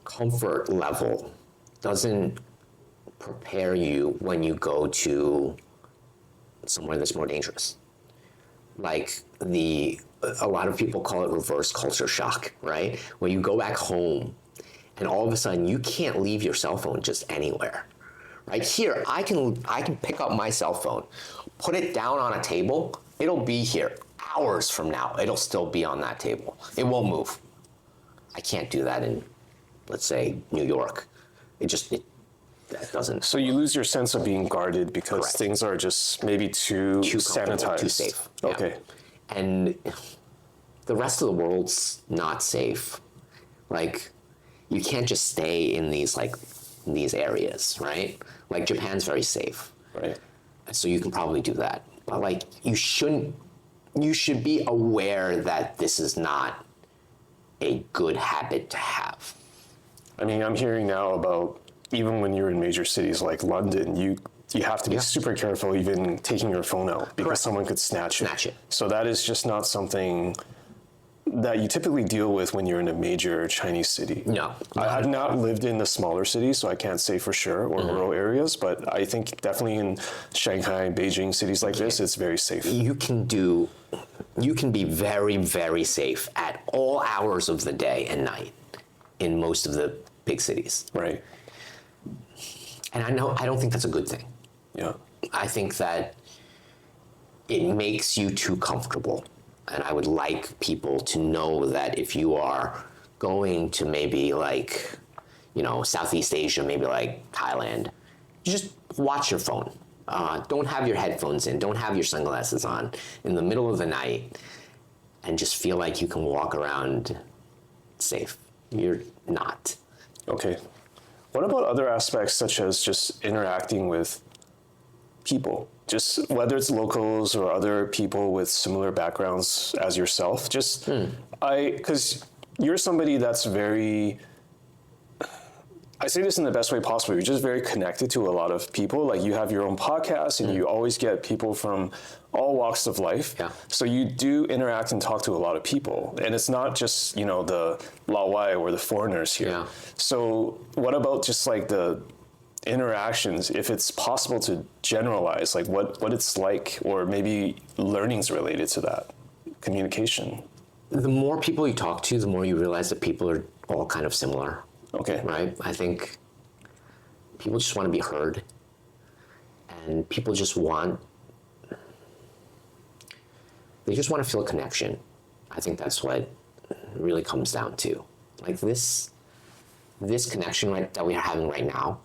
comfort level doesn't prepare you when you go to somewhere that's more dangerous. Like a lot of people call it reverse culture shock, right? When you go back home and all of a sudden you can't leave your cell phone just anywhere. Right here, I can pick up my cell phone, put it down on a table, it'll be here hours from now. It'll still be on that table. It won't move. I can't do that in, let's say, New York. That doesn't. So you lose your sense of being guarded because Correct. things are just maybe too sanitized. Too safe. Yeah. Okay. And the rest of the world's not safe. Like, you can't just stay in these areas, right? Like Japan's very safe. Right. So you can probably do that. But like you should be aware that this is not a good habit to have. I mean, I'm hearing now about even when you're in major cities like London, you have to be super careful even taking your phone out because someone could snatch it. So that is just not something that you typically deal with when you're in a major Chinese city. No. I've not lived in the smaller cities, so I can't say for sure, or rural areas, but I think definitely in Shanghai, Beijing, cities like this, it's very safe. You can be very, very safe at all hours of the day and night in most of the big cities. Right. And I don't think that's a good thing. Yeah. I think that it makes you too comfortable. And I would like people to know that if you are going to maybe like, Southeast Asia, maybe like Thailand, just watch your phone. Don't have your headphones in, don't have your sunglasses on in the middle of the night and just feel like you can walk around safe. You're not. Okay. What about other aspects such as just interacting with people? Just whether it's locals or other people with similar backgrounds as yourself. Because you're somebody that's very, I say this in the best way possible, you're just very connected to a lot of people. Like you have your own podcast and you always get people from all walks of life. Yeah. So you do interact and talk to a lot of people. And it's not just, the Laowai or the foreigners here. Yeah. So what about just like the interactions, if it's possible to generalize, like what it's like, or maybe learnings related to that communication? The more people you talk to, the more you realize that people are all kind of similar. Okay. Right? I think people just want to be heard. And people just want to feel a connection. I think that's what it really comes down to. Like this connection that we are having right now,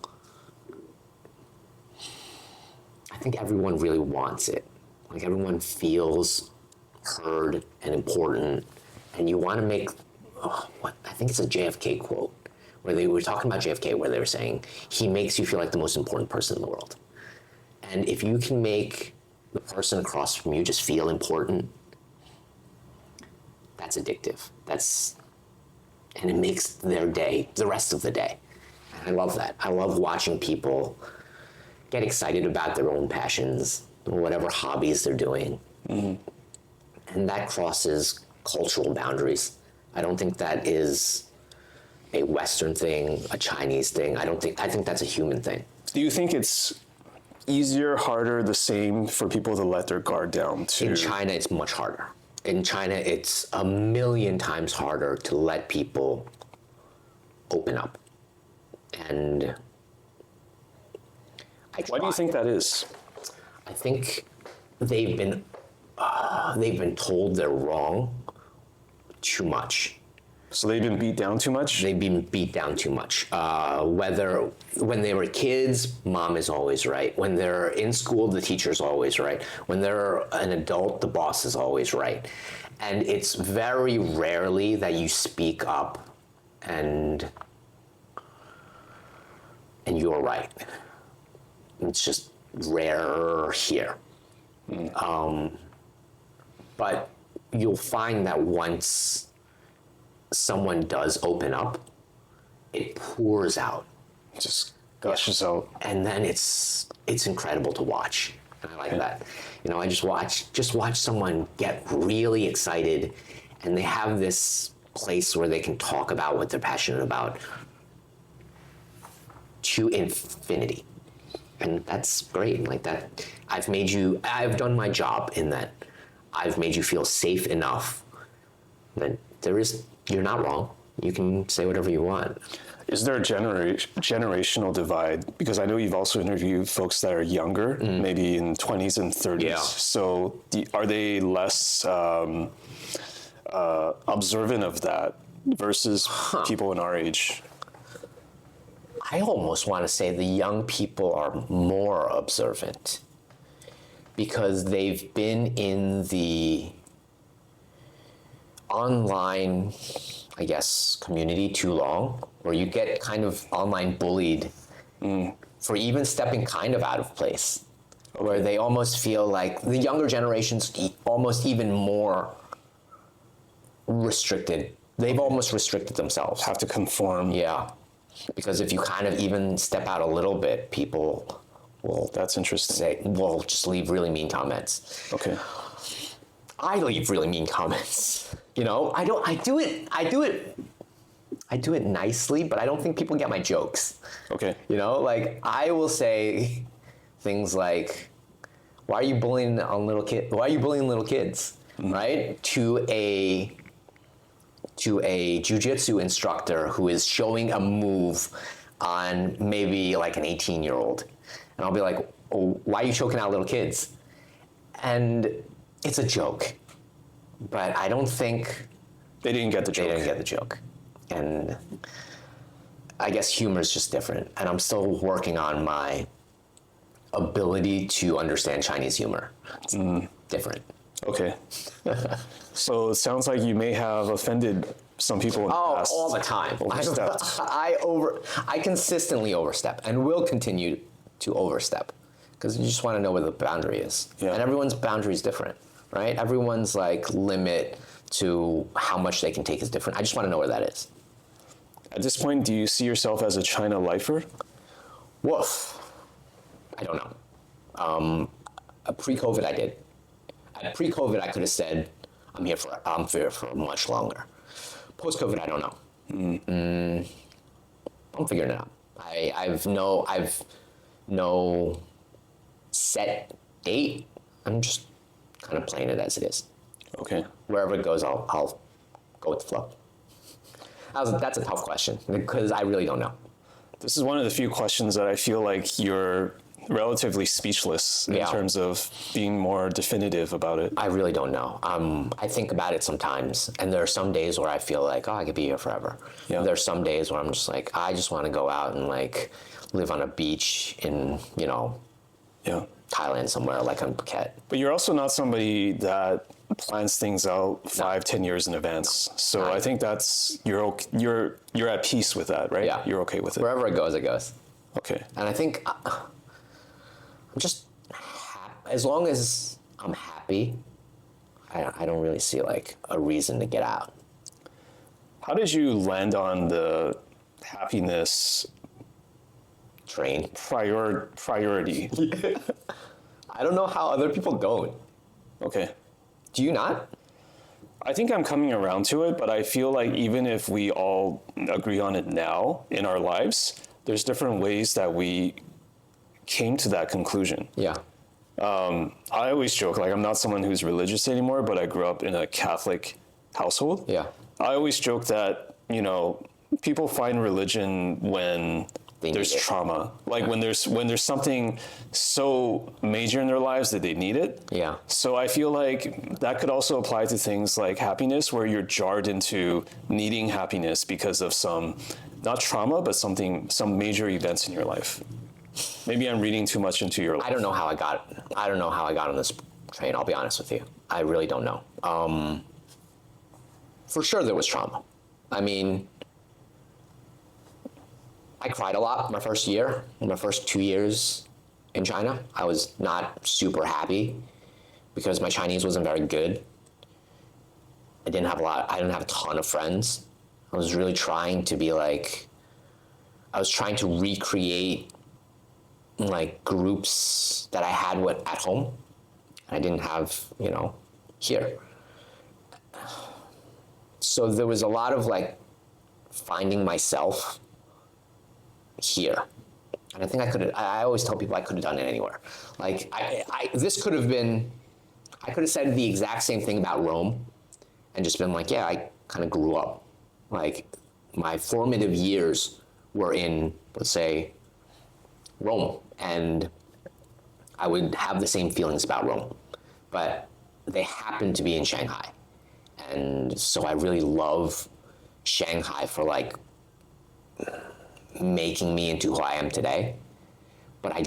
I think everyone really wants it. Like everyone feels heard and important and you want to make, what I think it's a JFK quote, where they were talking about JFK, where they were saying, he makes you feel like the most important person in the world. And if you can make the person across from you just feel important, that's addictive. And it makes their day, the rest of the day. And I love that. I love watching people get excited about their own passions, whatever hobbies they're doing. Mm-hmm. And that crosses cultural boundaries. I don't think that is a Western thing, a Chinese thing. I think that's a human thing. Do you think it's easier, harder, the same for people to let their guard down too? In China, it's much harder. In China, it's 1,000,000 times harder to let people open up. And why do you think that is? I think they've been told they're wrong too much. So they've been beat down too much? They've been beat down too much. Whether when they were kids, mom is always right. When they're in school, the teacher's always right. When they're an adult, the boss is always right. And it's very rarely that you speak up and you're right. It's just rare here. But you'll find that once someone does open up, it pours out. It just gushes out. And then it's incredible to watch. And I like that. You know, I just watch someone get really excited, and they have this place where they can talk about what they're passionate about to infinity. And that's great. Like that, I've done my job in that I've made you feel safe enough that you're not wrong. You can say whatever you want. Is there a generational divide? Because I know you've also interviewed folks that are younger, maybe in 20s and 30s. Yeah. So are they less observant of that versus people in our age? I almost want to say the young people are more observant because they've been in the online, I guess, community too long, where you get kind of online bullied for even stepping kind of out of place, where they almost feel like the younger generation's almost even more restricted. They've almost restricted themselves. Have to conform. Yeah. Because if you kind of even step out a little bit, people will That's interesting. just leave really mean comments. Okay. I leave really mean comments. You know, I do it nicely, but I don't think people get my jokes. Okay. You know, like I will say things like, why are you bullying little kids? Right? To a jiu-jitsu instructor who is showing a move on maybe like an 18-year-old. And I'll be like, oh, why are you choking out little kids? And it's a joke. But I don't think They didn't get the joke. they didn't get the joke. And I guess humor is just different. And I'm still working on my ability to understand Chinese humor. It's different. Okay. So it sounds like you may have offended some people in the past. All the time. Overstepped. I consistently overstep and will continue to overstep because you just want to know where the boundary is. Yeah. And everyone's boundary is different, right? Everyone's like limit to how much they can take is different. I just want to know where that is. At this point, do you see yourself as a China lifer? Woof. I don't know. Pre-COVID, I did. Pre-COVID, I could have said, I'm here for much longer. Post-COVID, I don't know. I'm figuring it out. I've no set date. I'm just kind of playing it as it is. Okay. Wherever it goes, I'll go with the flow. That's a tough question because I really don't know. This is one of the few questions that I feel like you're relatively speechless in terms of being more definitive about it. I really don't know. I think about it sometimes, and there are some days where I feel like, oh, I could be here forever. Yeah. There are some days where I'm just like, I just want to go out and like live on a beach in, Yeah. Thailand somewhere like on Phuket. But you're also not somebody that plans things out 5-10 years in advance. So I think that's you're at peace with that, right? Yeah. You're okay with it. Wherever it goes, it goes. Okay. And I think I'm just as long as I'm happy, I don't really see like a reason to get out. How did you land on the happiness Train. priority? I don't know how other people don't. Okay. Do you not? I think I'm coming around to it, but I feel like even if we all agree on it now in our lives, there's different ways that we came to that conclusion. Yeah. I always joke, like I'm not someone who's religious anymore, but I grew up in a Catholic household. Yeah. I always joke that, people find religion when there's trauma, like when there's something so major in their lives that they need it. Yeah. So I feel like that could also apply to things like happiness, where you're jarred into needing happiness because of some, not trauma, but some major events in your life. Maybe I'm reading too much into your life. I don't know how I got on this train, I'll be honest with you. I really don't know. For sure there was trauma. I mean, I cried a lot my first 2 years in China. I was not super happy because my Chinese wasn't very good. I didn't have a ton of friends. I was really trying to recreate like groups that I had at home. I didn't have, here. So there was a lot of like finding myself here. And I think I always tell people I could have done it anywhere. Like I could have said the exact same thing about Rome and just been like, yeah, I kind of grew up. Like my formative years were in, let's say, Rome, and I would have the same feelings about Rome, but they happen to be in Shanghai. And so I really love Shanghai for like making me into who I am today. But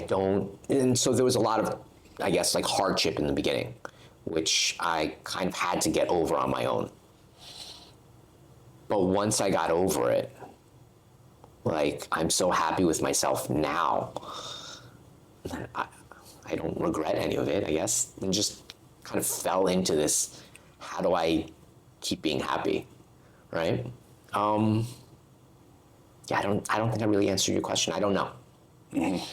and so there was a lot of, I guess, like hardship in the beginning, which I kind of had to get over on my own. But once I got over it, like I'm so happy with myself now. I don't regret any of it, I guess, and just kind of fell into this, how do I keep being happy, right? Yeah, I don't think I really answered your question. I don't know. Mm-hmm.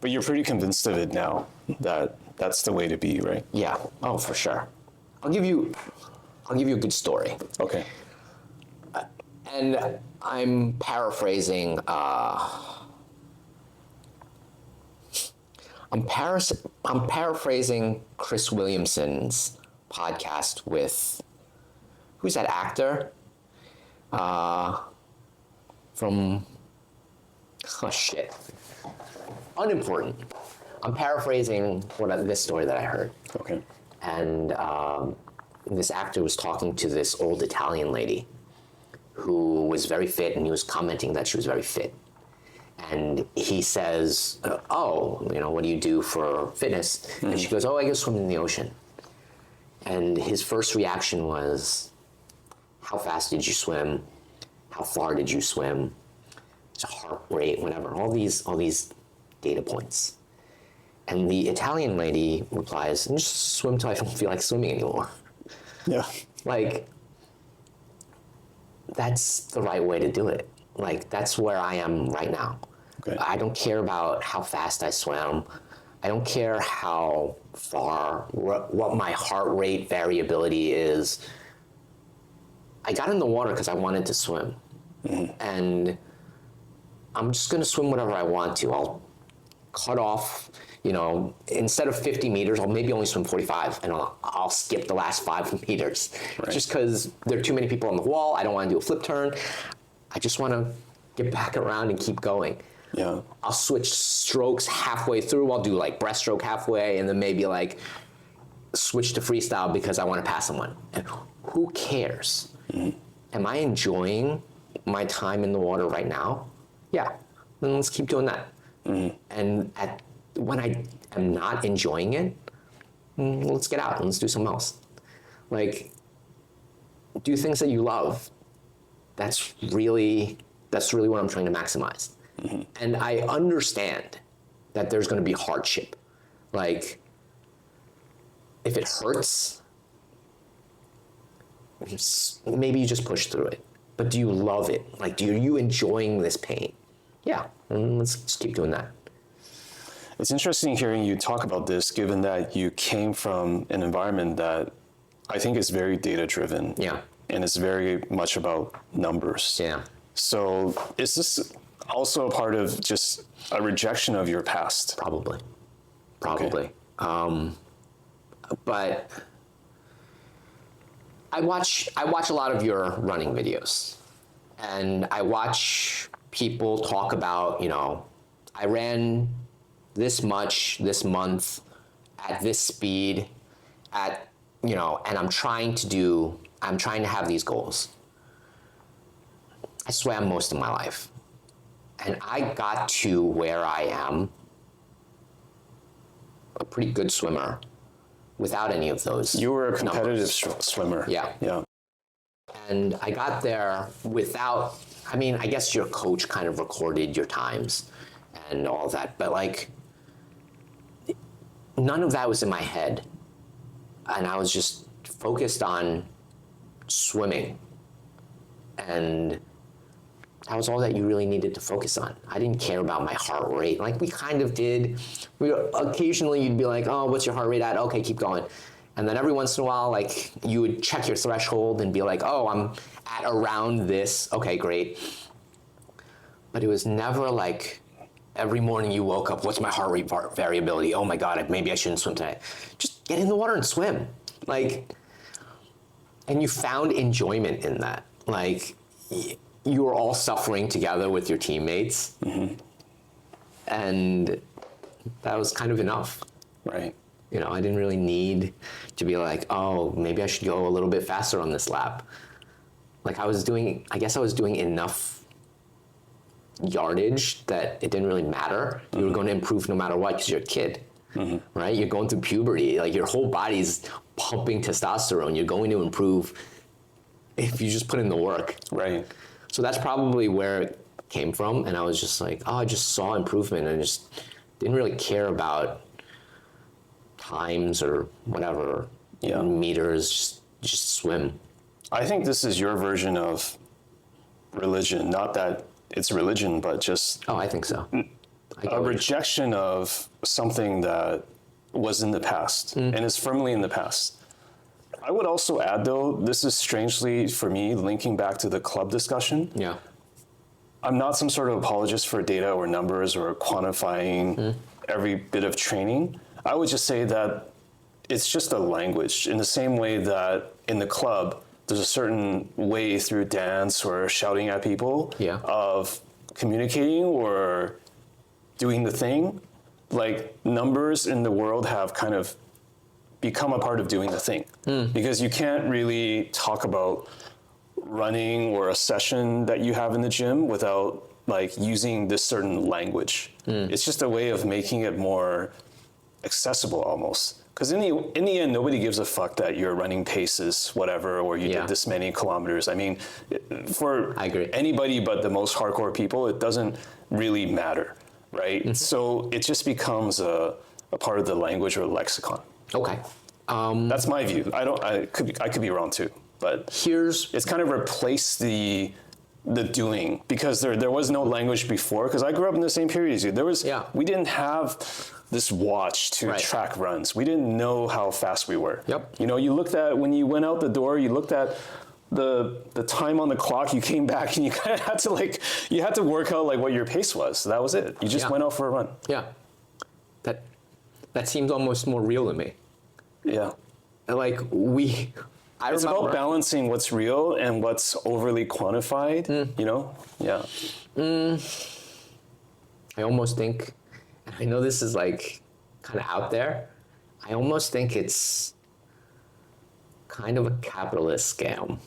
But you're pretty convinced of it now, that that's the way to be, right? Yeah. Oh, for sure. I'll give you a good story. Okay. And I'm paraphrasing. I'm paraphrasing Chris Williamson's podcast with, who's that actor? From, oh shit, unimportant. I'm paraphrasing this story that I heard. Okay. And this actor was talking to this old Italian lady who was very fit, and he was commenting that she was very fit. And he says, what do you do for fitness? Mm-hmm. And she goes, I go swim in the ocean. And his first reaction was, how fast did you swim? How far did you swim? It's a heart rate, whatever, all these data points. And the Italian lady replies, just swim till I don't feel like swimming anymore. Yeah. Like, that's the right way to do it. Like, that's where I am right now. Okay. I don't care about how fast I swam. I don't care how far, what my heart rate variability is. I got in the water because I wanted to swim. Mm-hmm. And I'm just going to swim whatever I want to. I'll cut off, instead of 50 meters, I'll maybe only swim 45, and I'll skip the last 5 meters. Right. Just because there are too many people on the wall. I don't want to do a flip turn. I just want to get back around and keep going. Yeah. I'll switch strokes halfway through. I'll do like breaststroke halfway, and then maybe like switch to freestyle because I want to pass someone. And who cares? Mm-hmm. Am I enjoying my time in the water right now? Yeah. Then let's keep doing that. Mm-hmm. And when I am not enjoying it, let's get out and let's do something else. Like, do things that you love. That's really what I'm trying to maximize. And I understand that there's going to be hardship. Like, if it hurts, maybe you just push through it. But do you love it? Like, are you enjoying this pain? Yeah, and let's just keep doing that. It's interesting hearing you talk about this, given that you came from an environment that I think is very data-driven. Yeah. And it's very much about numbers. Yeah. So is this also a part of just a rejection of your past? Probably. Okay. But I watch a lot of your running videos, and I watch people talk about, I ran this much this month at this speed and I'm trying to have these goals. I swam most of my life, and I got to where I am a pretty good swimmer without any of those. You were a competitive swimmer. Yeah. Yeah. And I got there without, I guess your coach kind of recorded your times and all that, but like, none of that was in my head. And I was just focused on swimming. And that was all that you really needed to focus on. I didn't care about my heart rate. Like, we kind of did. Occasionally you'd be like, oh, what's your heart rate at? Okay, keep going. And then every once in a while, like, you would check your threshold and be like, oh, I'm at around this. Okay, great. But it was never like every morning you woke up, what's my heart rate variability? Oh my God, maybe I shouldn't swim tonight. Just get in the water and swim. Like, and you found enjoyment in that. Like, you were all suffering together with your teammates. Mm-hmm. And that was kind of enough. Right. I didn't really need to be like, oh, maybe I should go a little bit faster on this lap. Like, I guess I was doing enough yardage that it didn't really matter. Mm-hmm. You were going to improve no matter what because you're a kid, right? You're going through puberty. Like, your whole body's pumping testosterone. You're going to improve if you just put in the work. Right. So that's probably where it came from. And I was just like, oh, I just saw improvement and just didn't really care about times or whatever, meters, just swim. I think this is your version of religion. Not that it's religion, but just... Oh, I think so. A rejection of something that was in the past and is firmly in the past. I would also add, though, this is strangely, for me, linking back to the club discussion. Yeah. I'm not some sort of apologist for data or numbers or quantifying every bit of training. I would just say that it's just a language in the same way that in the club, there's a certain way through dance or shouting at people of communicating or doing the thing. Like, numbers in the world have kind of become a part of doing the thing because you can't really talk about running or a session that you have in the gym without like using this certain language. It's just a way of making it more accessible almost. Because in the end, nobody gives a fuck that your running paces, whatever, or you did this many kilometers. I mean, for anybody but the most hardcore people, it doesn't really matter, right? So it just becomes a part of the language or lexicon. Okay. That's my view. I could be wrong too, but it's kind of replaced the doing, because there was no language before. Because I grew up in the same period as you. We didn't have this watch to track runs. We didn't know how fast we were. Yep. You looked at, when you went out the door, you looked at the time on the clock, you came back and you kind of had to work out like what your pace was. So that was it. You just went out for a run. Yeah. That seems almost more real to me. Yeah. Like, it's about balancing what's real and what's overly quantified, Yeah. I almost think, and I know this is like kind of out there, I almost think it's kind of a capitalist scam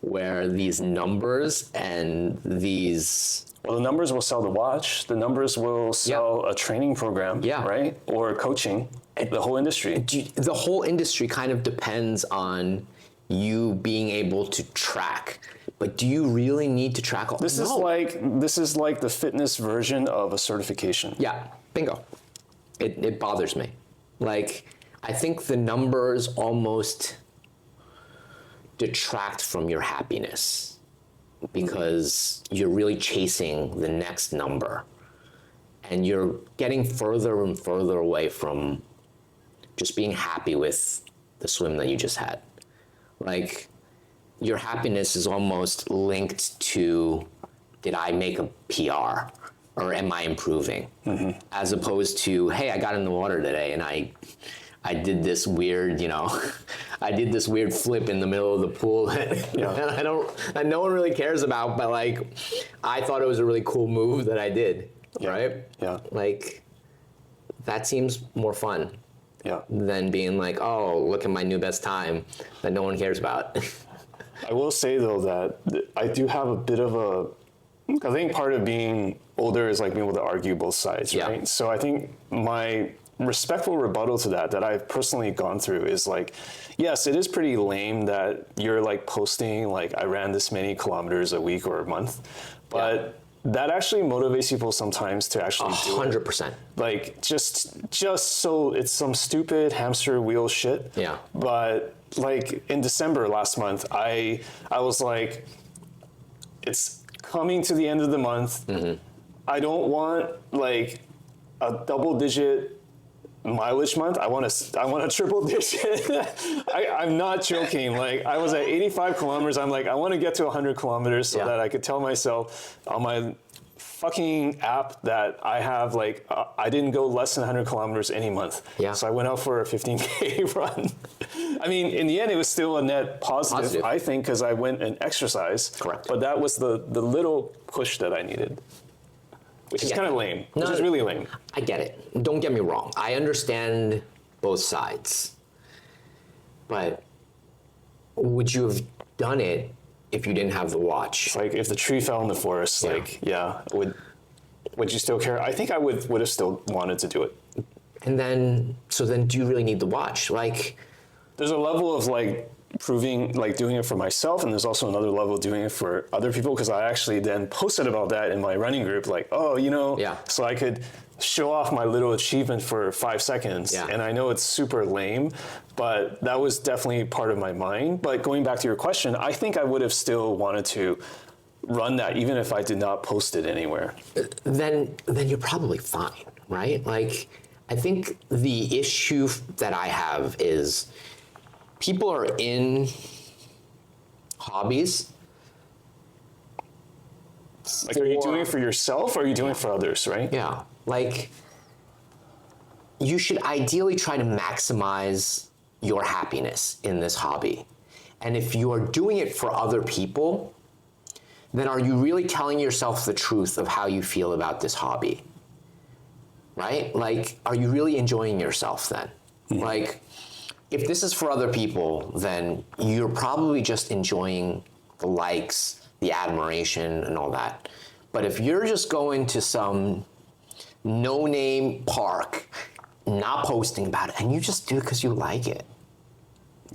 where these numbers and these Well, the numbers will sell the watch. The numbers will sell a training program, right? Or coaching, the whole industry. the whole industry kind of depends on you being able to track. But do you really need to track all this? This is like the fitness version of a certification. Yeah, bingo. It bothers me. Like, I think the numbers almost detract from your happiness because you're really chasing the next number and you're getting further and further away from just being happy with the swim that you just had. Like, your happiness is almost linked to, did I make a PR or am I improving? Mm-hmm. As opposed to, hey, I got in the water today and I did this weird, I did this weird flip in the middle of the pool that that no one really cares about, but like, I thought it was a really cool move that I did, right? Yeah. Like, that seems more fun. Yeah. Than being like, oh, look at my new best time that no one cares about. I will say though that I do have a bit of I think part of being older is like being able to argue both sides, right? So I think my respectful rebuttal to that I've personally gone through is like, yes, it is pretty lame that you're like posting like I ran this many kilometers a week or a month, but that actually motivates people sometimes to actually do it. 100%. Like just so it's some stupid hamster wheel shit. Yeah. But like in December last month, I was like, it's coming to the end of the month. Mm-hmm. I don't want like a double-digit mileage month. I want a triple digit. I'm not joking. Like I was at 85 kilometers. I'm like, I want to get to 100 kilometers so that I could tell myself on my fucking app that I have like, I didn't go less than 100 kilometers any month. Yeah. So I went out for a 15K run. I mean, in the end, it was still a net positive. I think, because I went and exercised. Correct. But that was the little push that I needed. Which is kind of lame. Which is really lame. I get it. Don't get me wrong. I understand both sides. But would you have done it if you didn't have the watch? It's like if the tree fell in the forest, would you still care? I think I would have still wanted to do it. And then do you really need the watch? Like, there's a level of like proving, like doing it for myself, and there's also another level of doing it for other people, because I actually then posted about that in my running group, like, so I could show off my little achievement for 5 seconds. Yeah. And I know it's super lame, but that was definitely part of my mind. But going back to your question, I think I would have still wanted to run that even if I did not post it anywhere. Then you're probably fine, right? Like, I think the issue that I have is people are in hobbies. Like, are you doing it for yourself or are you doing it for others, right? Yeah. Like, you should ideally try to maximize your happiness in this hobby. And if you are doing it for other people, then are you really telling yourself the truth of how you feel about this hobby? Right? Like, are you really enjoying yourself then? Mm-hmm. Like, if this is for other people, then you're probably just enjoying the likes, the admiration, and all that. But if you're just going to some no-name park, not posting about it, and you just do it because you like it,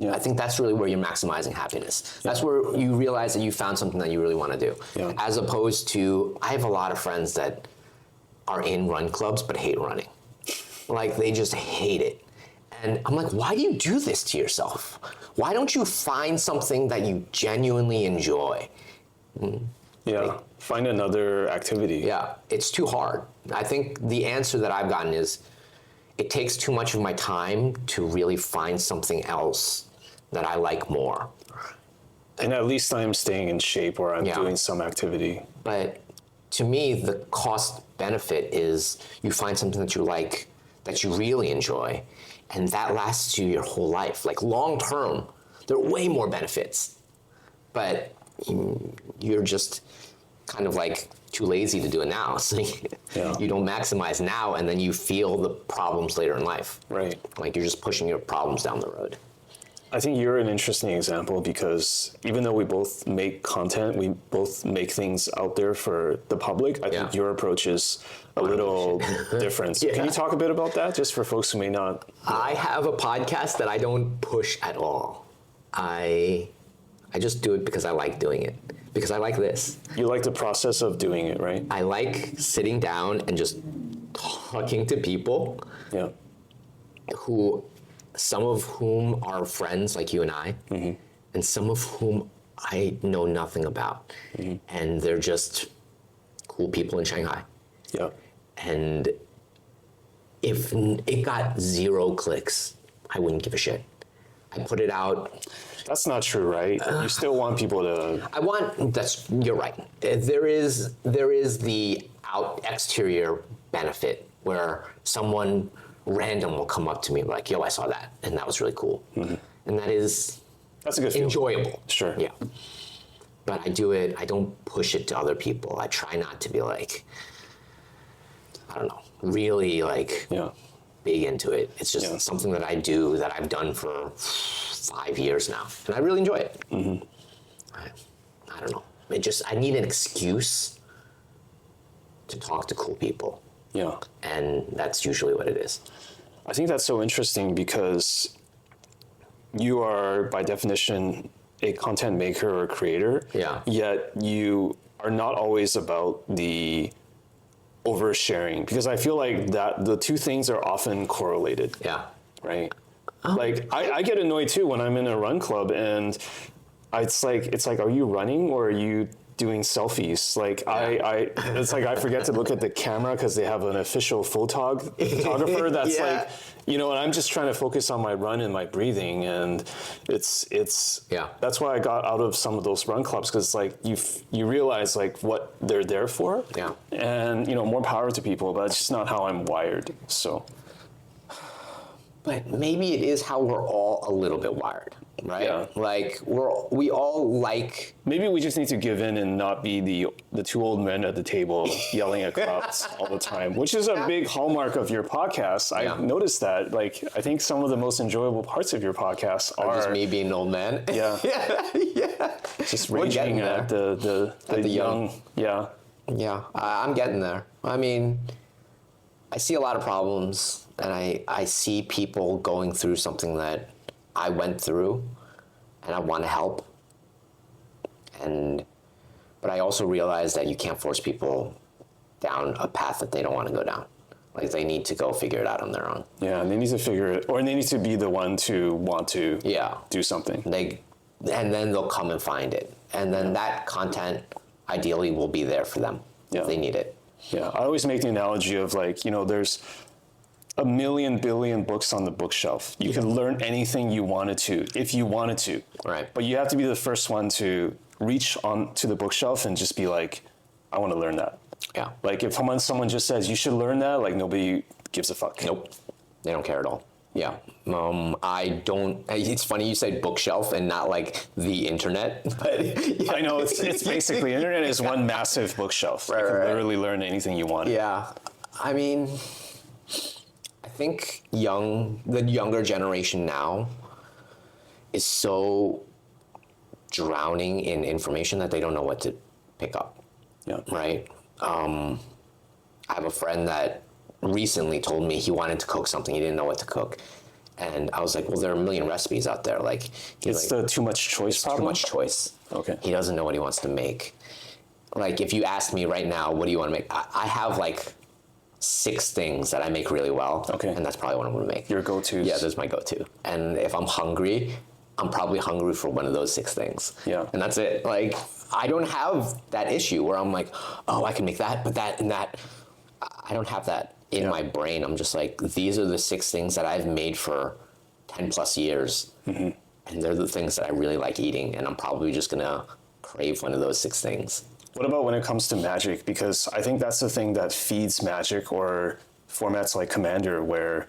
I think that's really where you're maximizing happiness. That's where you realize that you found something that you really want to do. Yeah. As opposed to, I have a lot of friends that are in run clubs but hate running. Like, they just hate it. And I'm like, why do you do this to yourself? Why don't you find something that you genuinely enjoy? Yeah, find another activity. Yeah, it's too hard. I think the answer that I've gotten is, it takes too much of my time to really find something else that I like more. And at least I'm staying in shape, or I'm doing some activity. But to me, the cost benefit is you find something that you like, that you really enjoy, and that lasts you your whole life. Like, long term, there are way more benefits. But you're just kind of like too lazy to do it now. So you don't maximize now, and then you feel the problems later in life. Right. Like, you're just pushing your problems down the road. I think you're an interesting example because even though we both make content, we both make things out there for the public. I think your approach is a little different. So can you talk a bit about that, just for folks who may not? I have a podcast that I don't push at all. I just do it because I like doing it. Because I like this. You like the process of doing it, right? I like sitting down and just talking to people Yeah. who, some of whom are friends like you and I, and some of whom I know nothing about. And they're just cool people in Shanghai. Yeah. And if it got 0 clicks, I wouldn't give a shit. I put it out. That's not true, right? You still want people to. You're right. There is the exterior benefit where someone random will come up to me and be like, yo, I saw that, and that was really cool. And that's a good feeling. enjoyable. Sure. Yeah. But I do it, I don't push it to other people. I try not to be like, I don't know, really like big into it. It's just something that I do that I've done for 5 years now, and I really enjoy it. I don't know. I need an excuse to talk to cool people. Yeah. And that's usually what it is. I think that's so interesting because you are, by definition, a content maker or creator. Yeah. Yet you are not always about the oversharing, because I feel like that the two things are often correlated. Yeah. Right. Like I get annoyed too when I'm in a run club and it's like, are you running or are you doing selfies? Like it's like I forget to look at the camera because they have an official photographer that's like, and I'm just trying to focus on my run and my breathing, and it's that's why I got out of some of those run clubs, because it's like you realize like what they're there for, and more power to people, but it's just not how I'm wired. So. But maybe it is how we're all a little bit wired, right? Yeah. Like we all like. Maybe we just need to give in and not be the two old men at the table yelling at clouds all the time, which is a big hallmark of your podcast. I noticed that. Like, I think some of the most enjoyable parts of your podcast are just me being an old man. Yeah. Yeah. Just raging at the young. Yeah. Yeah, I'm getting there. I mean, I see a lot of problems. And I see people going through something that I went through, and I want to help. But I also realize that you can't force people down a path that they don't want to go down. Like, they need to go figure it out on their own. Yeah, and they need to figure it, or they need to be the one to want to do something. And then they'll come and find it. And then that content ideally will be there for them if they need it. Yeah, I always make the analogy of like, there's a million billion books on the bookshelf. You can learn anything you wanted to, if you wanted to. Right. But you have to be the first one to reach on to the bookshelf and just be like, I want to learn that. Yeah. Like if someone just says, you should learn that, like nobody gives a fuck. Nope. They don't care at all. Yeah. I don't, it's funny you say bookshelf and not like the internet. But I know, it's basically, internet is one massive bookshelf. You can literally learn anything you want. Yeah. I mean, I think the younger generation now is so drowning in information that they don't know what to pick up. Yeah. Right? I have a friend that recently told me he wanted to cook something. He didn't know what to cook. And I was like, well, there are a million recipes out there. Like, it's the too much choice problem? Too much choice. Okay. He doesn't know what he wants to make. Like, if you ask me right now, what do you want to make? I have like 6 things that I make really well. Okay. And that's probably what I'm going to make. Your go-tos? Yeah, those are my go-to. And if I'm hungry, I'm probably hungry for one of those 6 things. Yeah. And that's it. Like, I don't have that issue where I'm like, oh, I can make that, but that and that. I don't have that in my brain. I'm just like, these are the 6 things that I've made for 10 plus years. Mm-hmm. And they're the things that I really like eating. And I'm probably just going to crave one of those 6 things. What about when it comes to Magic? Because I think that's the thing that feeds Magic, or formats like Commander, where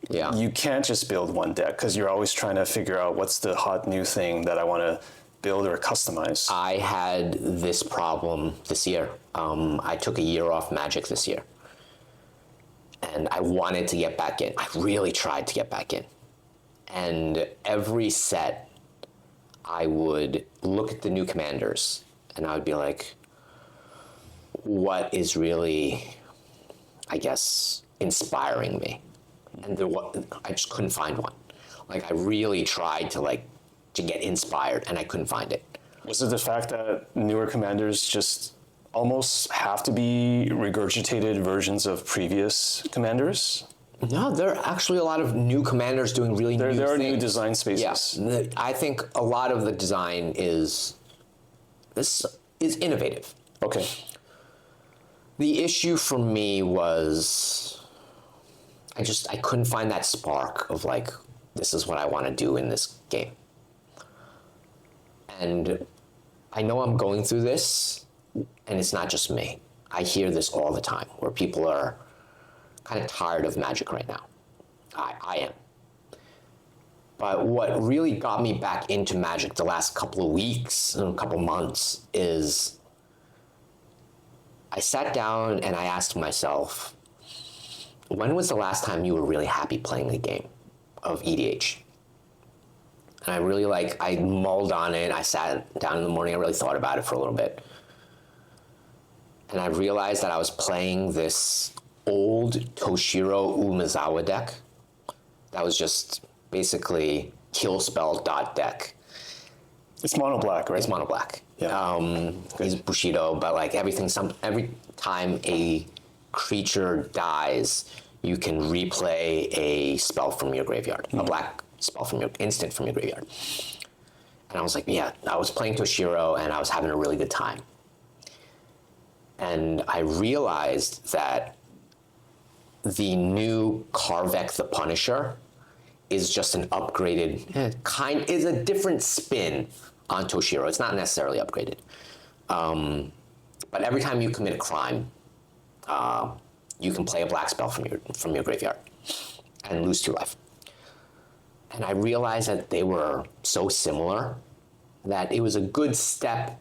you can't just build one deck because you're always trying to figure out what's the hot new thing that I want to build or customize. I had this problem this year. I took a year off Magic this year. And I wanted to get back in. I really tried to get back in. And every set, I would look at the new commanders, and I would be like, what is really, I guess, inspiring me? And I just couldn't find one. Like, I really tried to get inspired, and I couldn't find it. Was it the fact that newer commanders just almost have to be regurgitated versions of previous commanders? No, there are actually a lot of new commanders doing really new things. There are new design spaces. Yeah, I think a lot of the design is innovative. Okay. The issue for me was I couldn't find that spark of like, this is what I want to do in this game. And I know I'm going through this, and it's not just me. I hear this all the time, where people are kind of tired of Magic right now. I am. But what really got me back into Magic the last couple of weeks, and a couple months, is I sat down and I asked myself, when was the last time you were really happy playing a game of EDH? And I mulled on it. I sat down in the morning, I really thought about it for a little bit. And I realized that I was playing this old Toshiro Umezawa deck that was just basically kill spell dot deck. It's mono black, right? It's mono black. Yeah. It's Bushido, but like every time a creature dies, you can replay a spell from your graveyard, a black spell from your instant from your graveyard. And I was like, yeah, I was playing Toshiro and I was having a really good time. And I realized that the new Karvek the Punisher is just an upgraded is a different spin on Toshiro. It's not necessarily upgraded. But every time you commit a crime, you can play a black spell from your graveyard and lose 2 life. And I realized that they were so similar that it was a good step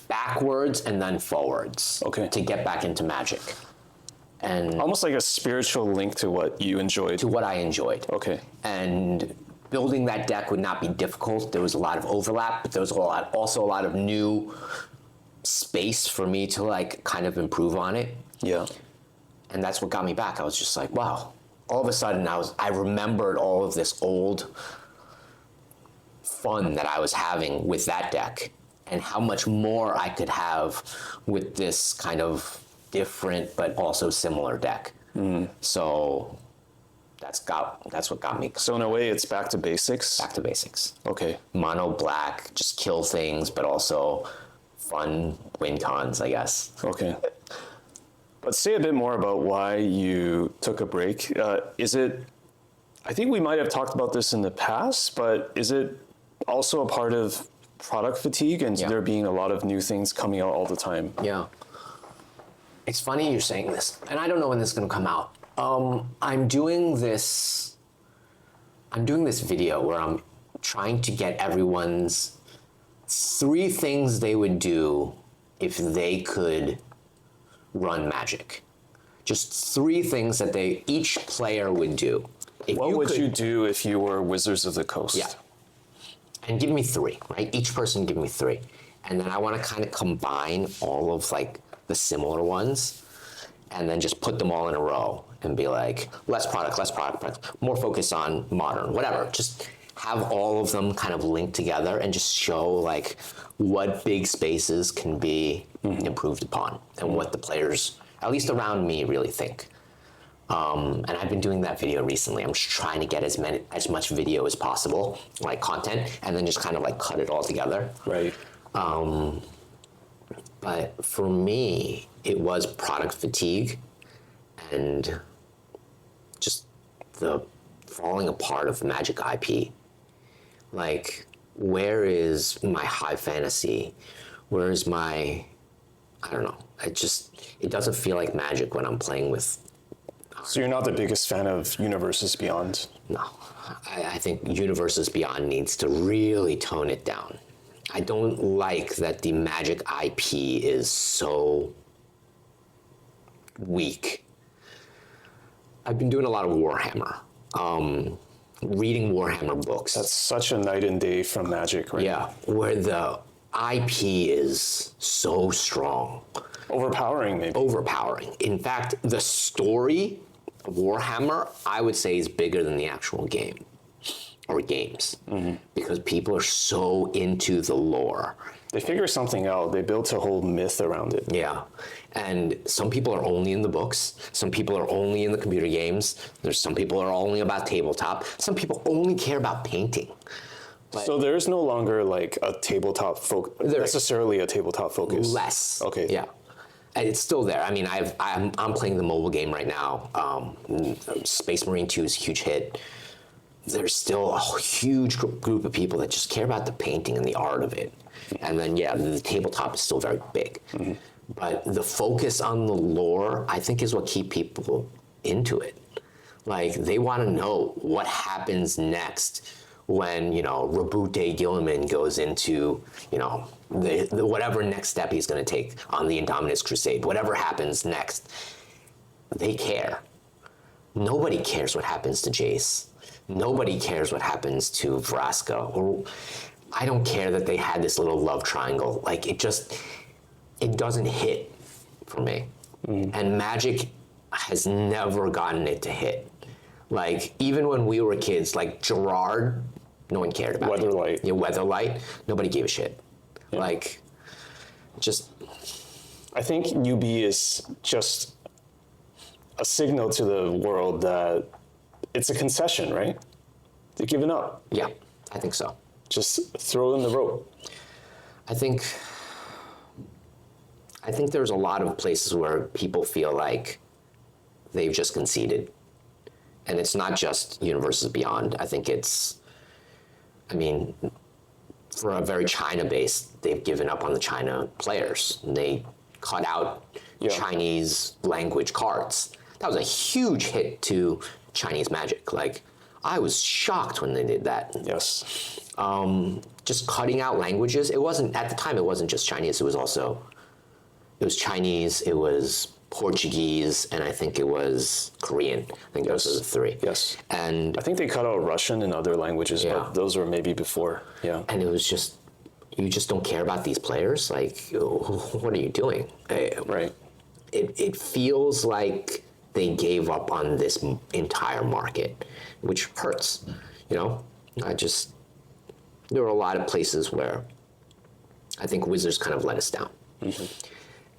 backwards and then forwards to get back into Magic. And almost like a spiritual link to what you enjoyed. To what I enjoyed. Okay. And building that deck would not be difficult. There was a lot of overlap, but there was also a lot of new space for me to like kind of improve on it. Yeah. And that's what got me back. I was just like, wow. All of a sudden I remembered all of this old fun that I was having with that deck and how much more I could have with this kind of different but also similar deck. So that's what got me. So in a way, it's back to basics? Back to basics. Okay. Mono black, just kill things, but also fun win cons, I guess. Okay. But say a bit more about why you took a break. I think we might have talked about this in the past, but is it also a part of product fatigue and there being a lot of new things coming out all the time? Yeah. It's funny you're saying this, and I don't know when this is going to come out. I'm doing this video where I'm trying to get everyone's 3 things they would do if they could run Magic. Just 3 things that each player would do. What would you do if you were Wizards of the Coast? Yeah. And give me 3, right? Each person give me 3. And then I want to kind of combine all of like the similar ones and then just put them all in a row and be like, less product, more focus on modern, whatever. Just have all of them kind of linked together and just show like what big spaces can be improved upon and what the players, at least around me, really think. And I've been doing that video recently. I'm just trying to get as much video as possible, like content, and then just kind of like cut it all together. Right. But for me, it was product fatigue and just the falling apart of Magic IP. Like, where is my high fantasy? Where is my, I don't know. It doesn't feel like Magic when I'm playing with. So you're not the biggest fan of Universes Beyond? No. I think Universes Beyond needs to really tone it down. I don't like that the Magic IP is so weak. I've been doing a lot of Warhammer. reading Warhammer books. That's such a night and day from Magic, right? Yeah, where the IP is so strong. Overpowering, maybe. Overpowering. In fact, the story of Warhammer, I would say, is bigger than the actual game or games, because people are so into the lore. They figure something out. They built a whole myth around it. Yeah. And some people are only in the books. Some people are only in the computer games. There's some people are only about tabletop. Some people only care about painting. So there's no longer like a tabletop necessarily a tabletop focus. Less. Okay. Yeah. And it's still there. I mean, I'm playing the mobile game right now. Space Marine 2 is a huge hit. There's still a huge group of people that just care about the painting and the art of it. And then, yeah, the tabletop is still very big. But the focus on the lore, I think, is what keep people into it. Like, they want to know what happens next when, you know, Rabute Gilliman goes into, you know, the whatever next step he's going to take on the Indominus Crusade. Whatever happens next, they care. Nobody cares what happens to Jace. Nobody cares what happens to Vraska. Or I don't care that they had this little love triangle. Like, it doesn't hit for me. And Magic has never gotten it to hit. Like, even when we were kids, like Gerard, no one cared about Weatherlight. Yeah, Weatherlight, nobody gave a shit. Yeah. Like, just... I think UB is just a signal to the world that it's a concession, right? They're giving up. Yeah, I think so. Just throw in the rope. I think there's a lot of places where people feel like they've just conceded. And it's not just Universes Beyond. I think for a very China-based, they've given up on the China players. And they cut out Chinese language cards. That was a huge hit to Chinese Magic. Like, I was shocked when they did that. Yes. Just cutting out languages. It wasn't, at the time, it wasn't just Chinese. It was Chinese, it was Portuguese, and I think it was Korean. I think those are the three. Yes. And I think they cut out Russian and other languages, but those were maybe before. Yeah. And it was just, you just don't care about these players? Like, what are you doing? Right. It feels like they gave up on this entire market, which hurts. You know, there were a lot of places where I think Wizards kind of let us down.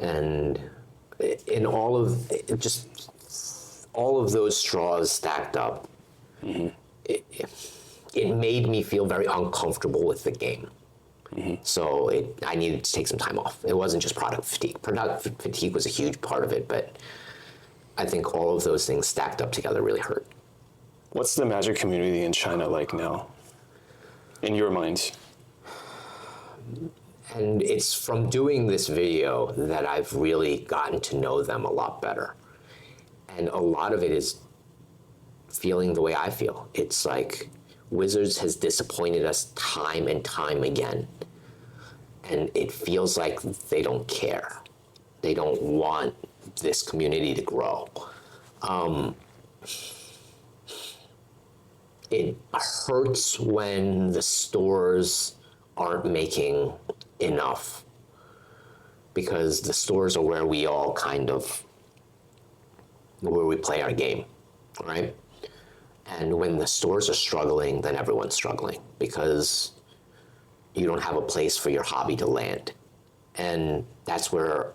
And in all of those straws stacked up, it made me feel very uncomfortable with the game. So I needed to take some time off. It wasn't just product fatigue. Product fatigue was a huge part of it, but I think all of those things stacked up together really hurt. What's the Magic community in China like now, in your mind? And it's from doing this video that I've really gotten to know them a lot better. And a lot of it is feeling the way I feel. It's like Wizards has disappointed us time and time again. And it feels like they don't care. They don't want this community to grow. It hurts when the stores aren't making enough, because the stores are where we all where we play our game, right? And when the stores are struggling, then everyone's struggling, because you don't have a place for your hobby to land. And that's where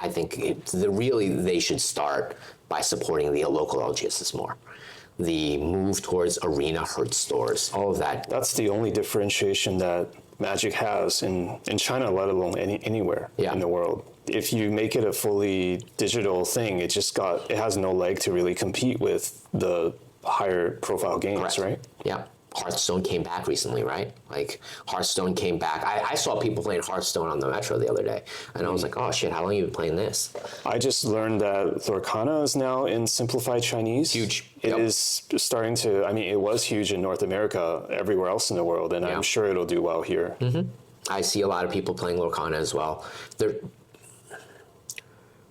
I think they should start by supporting the local LGSs more. The move towards arena hurts stores, all of that. That's the only differentiation that Magic has in China, let alone anywhere in the world. If you make it a fully digital thing, it has no leg to really compete with the higher profile games, right? Yeah. Hearthstone came back recently, right? Like, Hearthstone came back. I saw people playing Hearthstone on the Metro the other day, and I was like, oh shit, how long have you been playing this? I just learned that Lorcana is now in simplified Chinese. Huge. It is starting to, it was huge in North America, everywhere else in the world, and I'm sure it'll do well here. I see a lot of people playing Lorcana as well.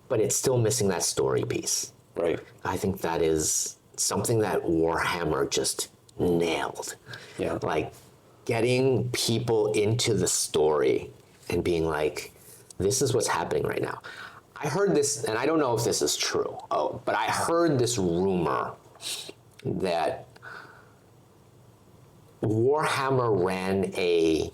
But it's still missing that story piece. Right. I think that is something that Warhammer just nailed. Yeah. Like getting people into the story and being like, this is what's happening right now. I heard this, and I don't know if this is true, but I heard this rumor that Warhammer ran an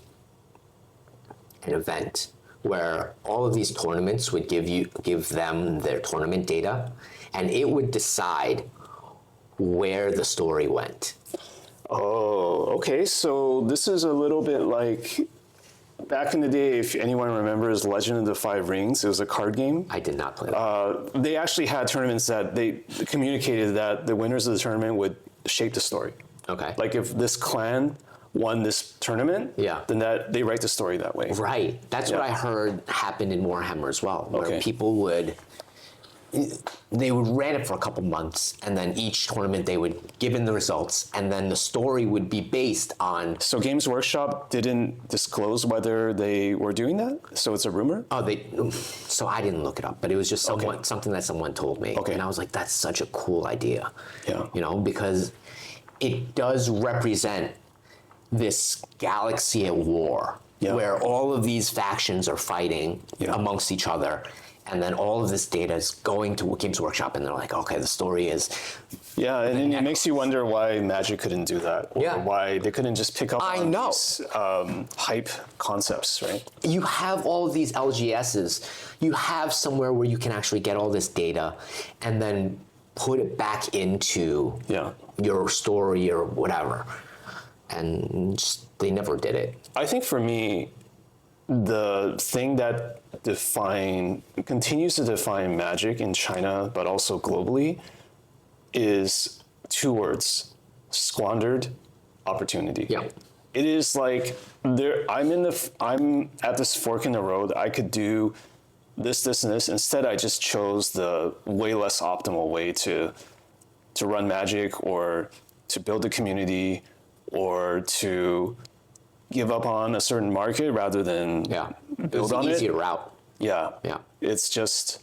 event where all of these tournaments would give them their tournament data, and it would decide where the story went. Oh, okay. So this is a little bit like back in the day, if anyone remembers Legend of the Five Rings, it was a card game. I did not play that. They actually had tournaments that they communicated that the winners of the tournament would shape the story. Okay. Like if this clan won this tournament, then they write the story that way. Right. That's what I heard happened in Warhammer as well, where people they would ran it for a couple months, and then each tournament they would give in the results, and then the story would be based on. So Games Workshop didn't disclose whether they were doing that? So it's a rumor? So I didn't look it up, but it was just something that someone told me. Okay. And I was like, that's such a cool idea. Yeah. You know, because it does represent this galaxy at war, where all of these factions are fighting amongst each other. And then all of this data is going to Games Workshop, and they're like, okay, the story is. Yeah, and then it makes you wonder why Magic couldn't do that, or why they couldn't just pick up on these hype concepts, right? You have all of these LGSs. You have somewhere where you can actually get all this data, and then put it back into your story or whatever. And they never did it. I think for me, the thing that continues to define Magic in China, but also globally, is two words: squandered opportunity. Yeah. It is like I'm at this fork in the road. I could do this, and this. Instead, I just chose the way less optimal way to run Magic, or to build a community, or to give up on a certain market rather than build on it. It's an easier route. Yeah. It's just,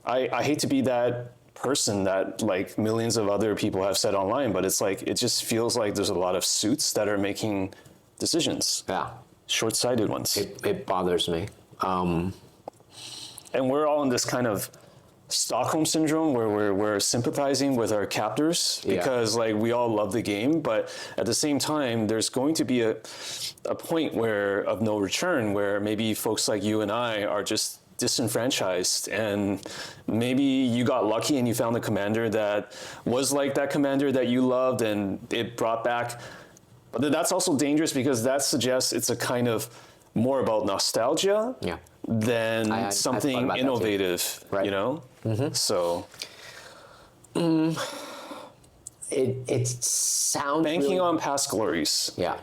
I hate to be that person that like millions of other people have said online, but it's like, it just feels like there's a lot of suits that are making decisions. Yeah. Short-sighted ones. It bothers me. And we're all in this kind of Stockholm syndrome where we're sympathizing with our captors because like we all love the game, but at the same time there's going to be a point of no return where maybe folks like you and I are just disenfranchised, and maybe you got lucky and you found a commander that was like that commander that you loved and it brought back. But that's also dangerous because that suggests it's a kind of more about nostalgia than something innovative, right. You know? Mm-hmm. So it sounds banking on past glories. Yeah.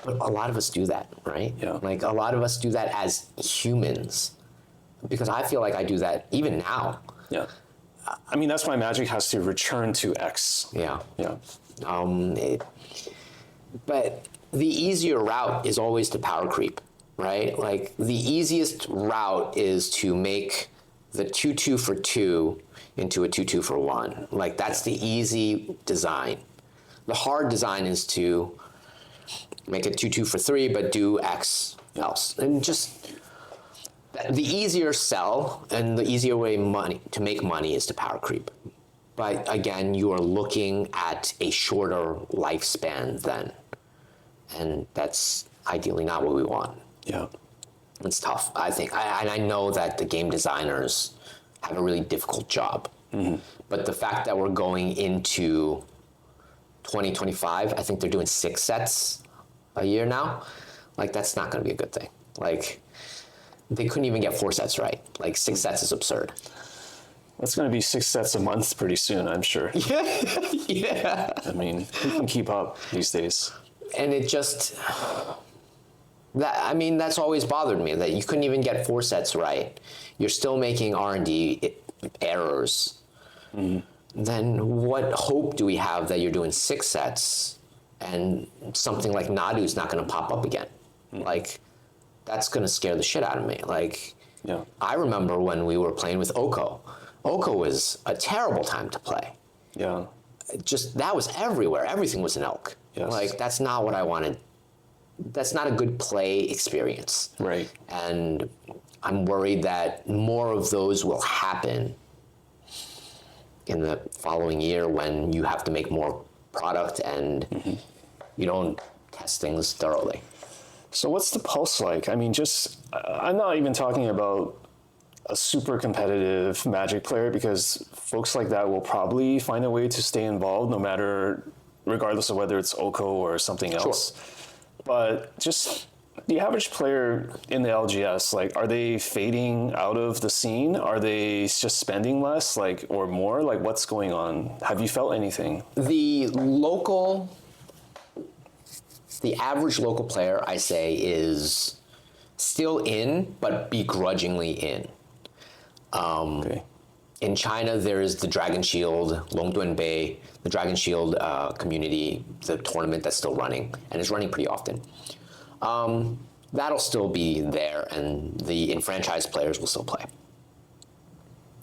But a lot of us do that, right? Yeah. Like a lot of us do that as humans, because I feel like I do that even now. Yeah. I mean, that's why Magic has to return to X. Yeah. Yeah. But the easier route is always to power creep, right? Like the easiest route is to make the 2/2 for 2 into a 2/2 for 1. Like that's the easy design. The hard design is to make it 2/2 for 3, but do X else. And just the easier sell and the easier way to make money is to power creep. But again, you are looking at a shorter lifespan then. And that's ideally not what we want. Yeah. It's tough, I think. And I know that the game designers have a really difficult job. Mm-hmm. But the fact that we're going into 2025, I think they're doing 6 sets a year now. Like, that's not going to be a good thing. Like, they couldn't even get 4 sets right. Like, 6 sets is absurd. That's going to be 6 sets a month pretty soon, I'm sure. Yeah. I mean, who can keep up these days? And it just... that's always bothered me, that you couldn't even get 4 sets right. You're still making R&D errors. Mm. Then what hope do we have that you're doing 6 sets and something like Nadu's not going to pop up again? Mm. Like, that's going to scare the shit out of me. Like, I remember when we were playing with Oko. Oko was a terrible time to play. Yeah. that was everywhere. Everything was an elk. Yes. Like, that's not what I wanted. That's not a good play experience. Right. And I'm worried that more of those will happen in the following year when you have to make more product and you don't test things thoroughly. So what's the pulse like? I mean, I'm not even talking about a super competitive Magic player, because folks like that will probably find a way to stay involved no matter, regardless of whether it's Oko or something else. Sure. But just the average player in the LGS, like, are they fading out of the scene? Are they just spending less, like, or more? Like, what's going on? Have you felt anything? The average local player, I say, is still in, but begrudgingly in. Okay. In China, there is the Dragon Shield, Longduan Bay, the Dragon Shield community, the tournament that's still running, and is running pretty often. That'll still be there, and the enfranchised players will still play.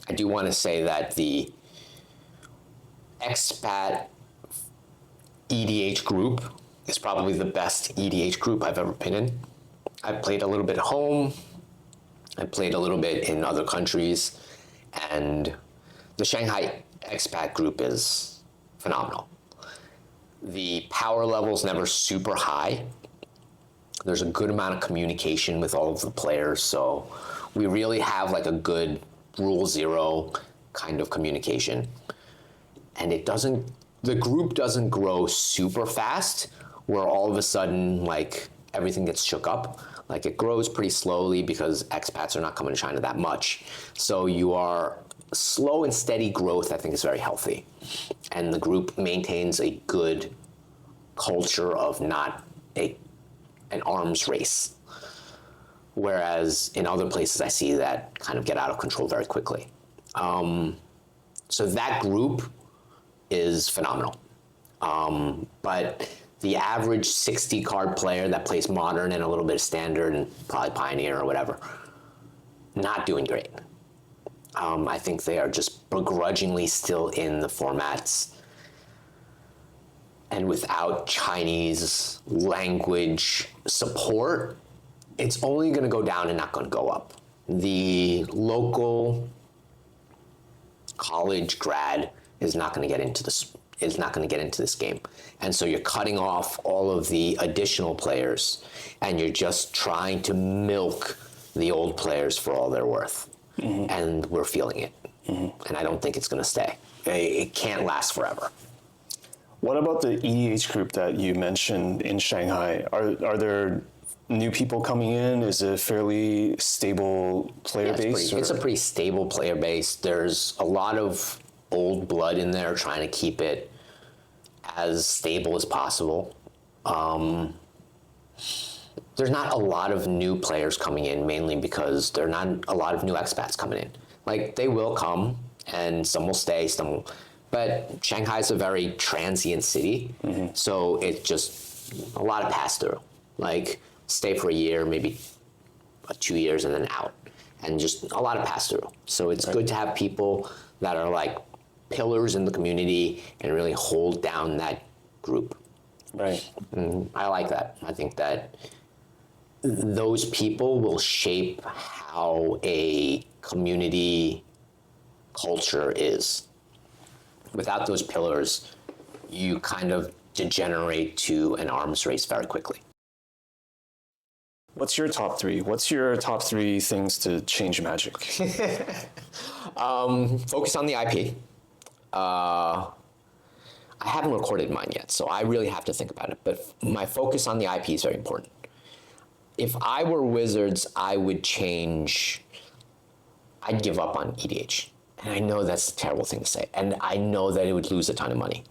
I do want to say that the expat EDH group is probably the best EDH group I've ever been in. I've played a little bit home, I played a little bit in other countries, and the Shanghai expat group is phenomenal. The power level's never super high. There's a good amount of communication with all of the players, so we really have like a good rule zero kind of communication. And the group doesn't grow super fast, where all of a sudden, like, everything gets shook up. Like, it grows pretty slowly because expats are not coming to China that much. So you are slow and steady growth, I think, is very healthy. And the group maintains a good culture of not an arms race. Whereas in other places, I see that kind of get out of control very quickly. So that group is phenomenal. But the average 60 card player that plays Modern and a little bit of Standard and probably Pioneer or whatever, not doing great. I think they are just begrudgingly still in the formats. And without Chinese language support, it's only going to go down and not going to go up. The local college grad is not going to get into this game. And so you're cutting off all of the additional players, and you're just trying to milk the old players for all they're worth. And we're feeling it. And I don't think it's going to stay. It can't last forever. What about the EDH group that you mentioned in Shanghai? Are there new people coming in? Is it a fairly stable player base? It's a pretty stable player base. There's a lot of old blood in there trying to keep it as stable as possible. There's not a lot of new players coming in, mainly because there are not a lot of new expats coming in. Like, they will come, and some will stay, some will. But Shanghai's a very transient city, so it's just a lot of pass-through. Like, stay for a year, maybe 2 years, and then out. And just a lot of pass-through. So it's good to have people that are like pillars in the community and really hold down that group. Right. I like that. I think that those people will shape how a community culture is. Without those pillars, you kind of degenerate to an arms race very quickly. What's your top three? What's your top three things to change Magic? Focus on the IP. I haven't recorded mine yet, so I really have to think about it. But my focus on the IP is very important. If I were Wizards, I would change. I'd give up on EDH. And I know that's a terrible thing to say. And I know that it would lose a ton of money.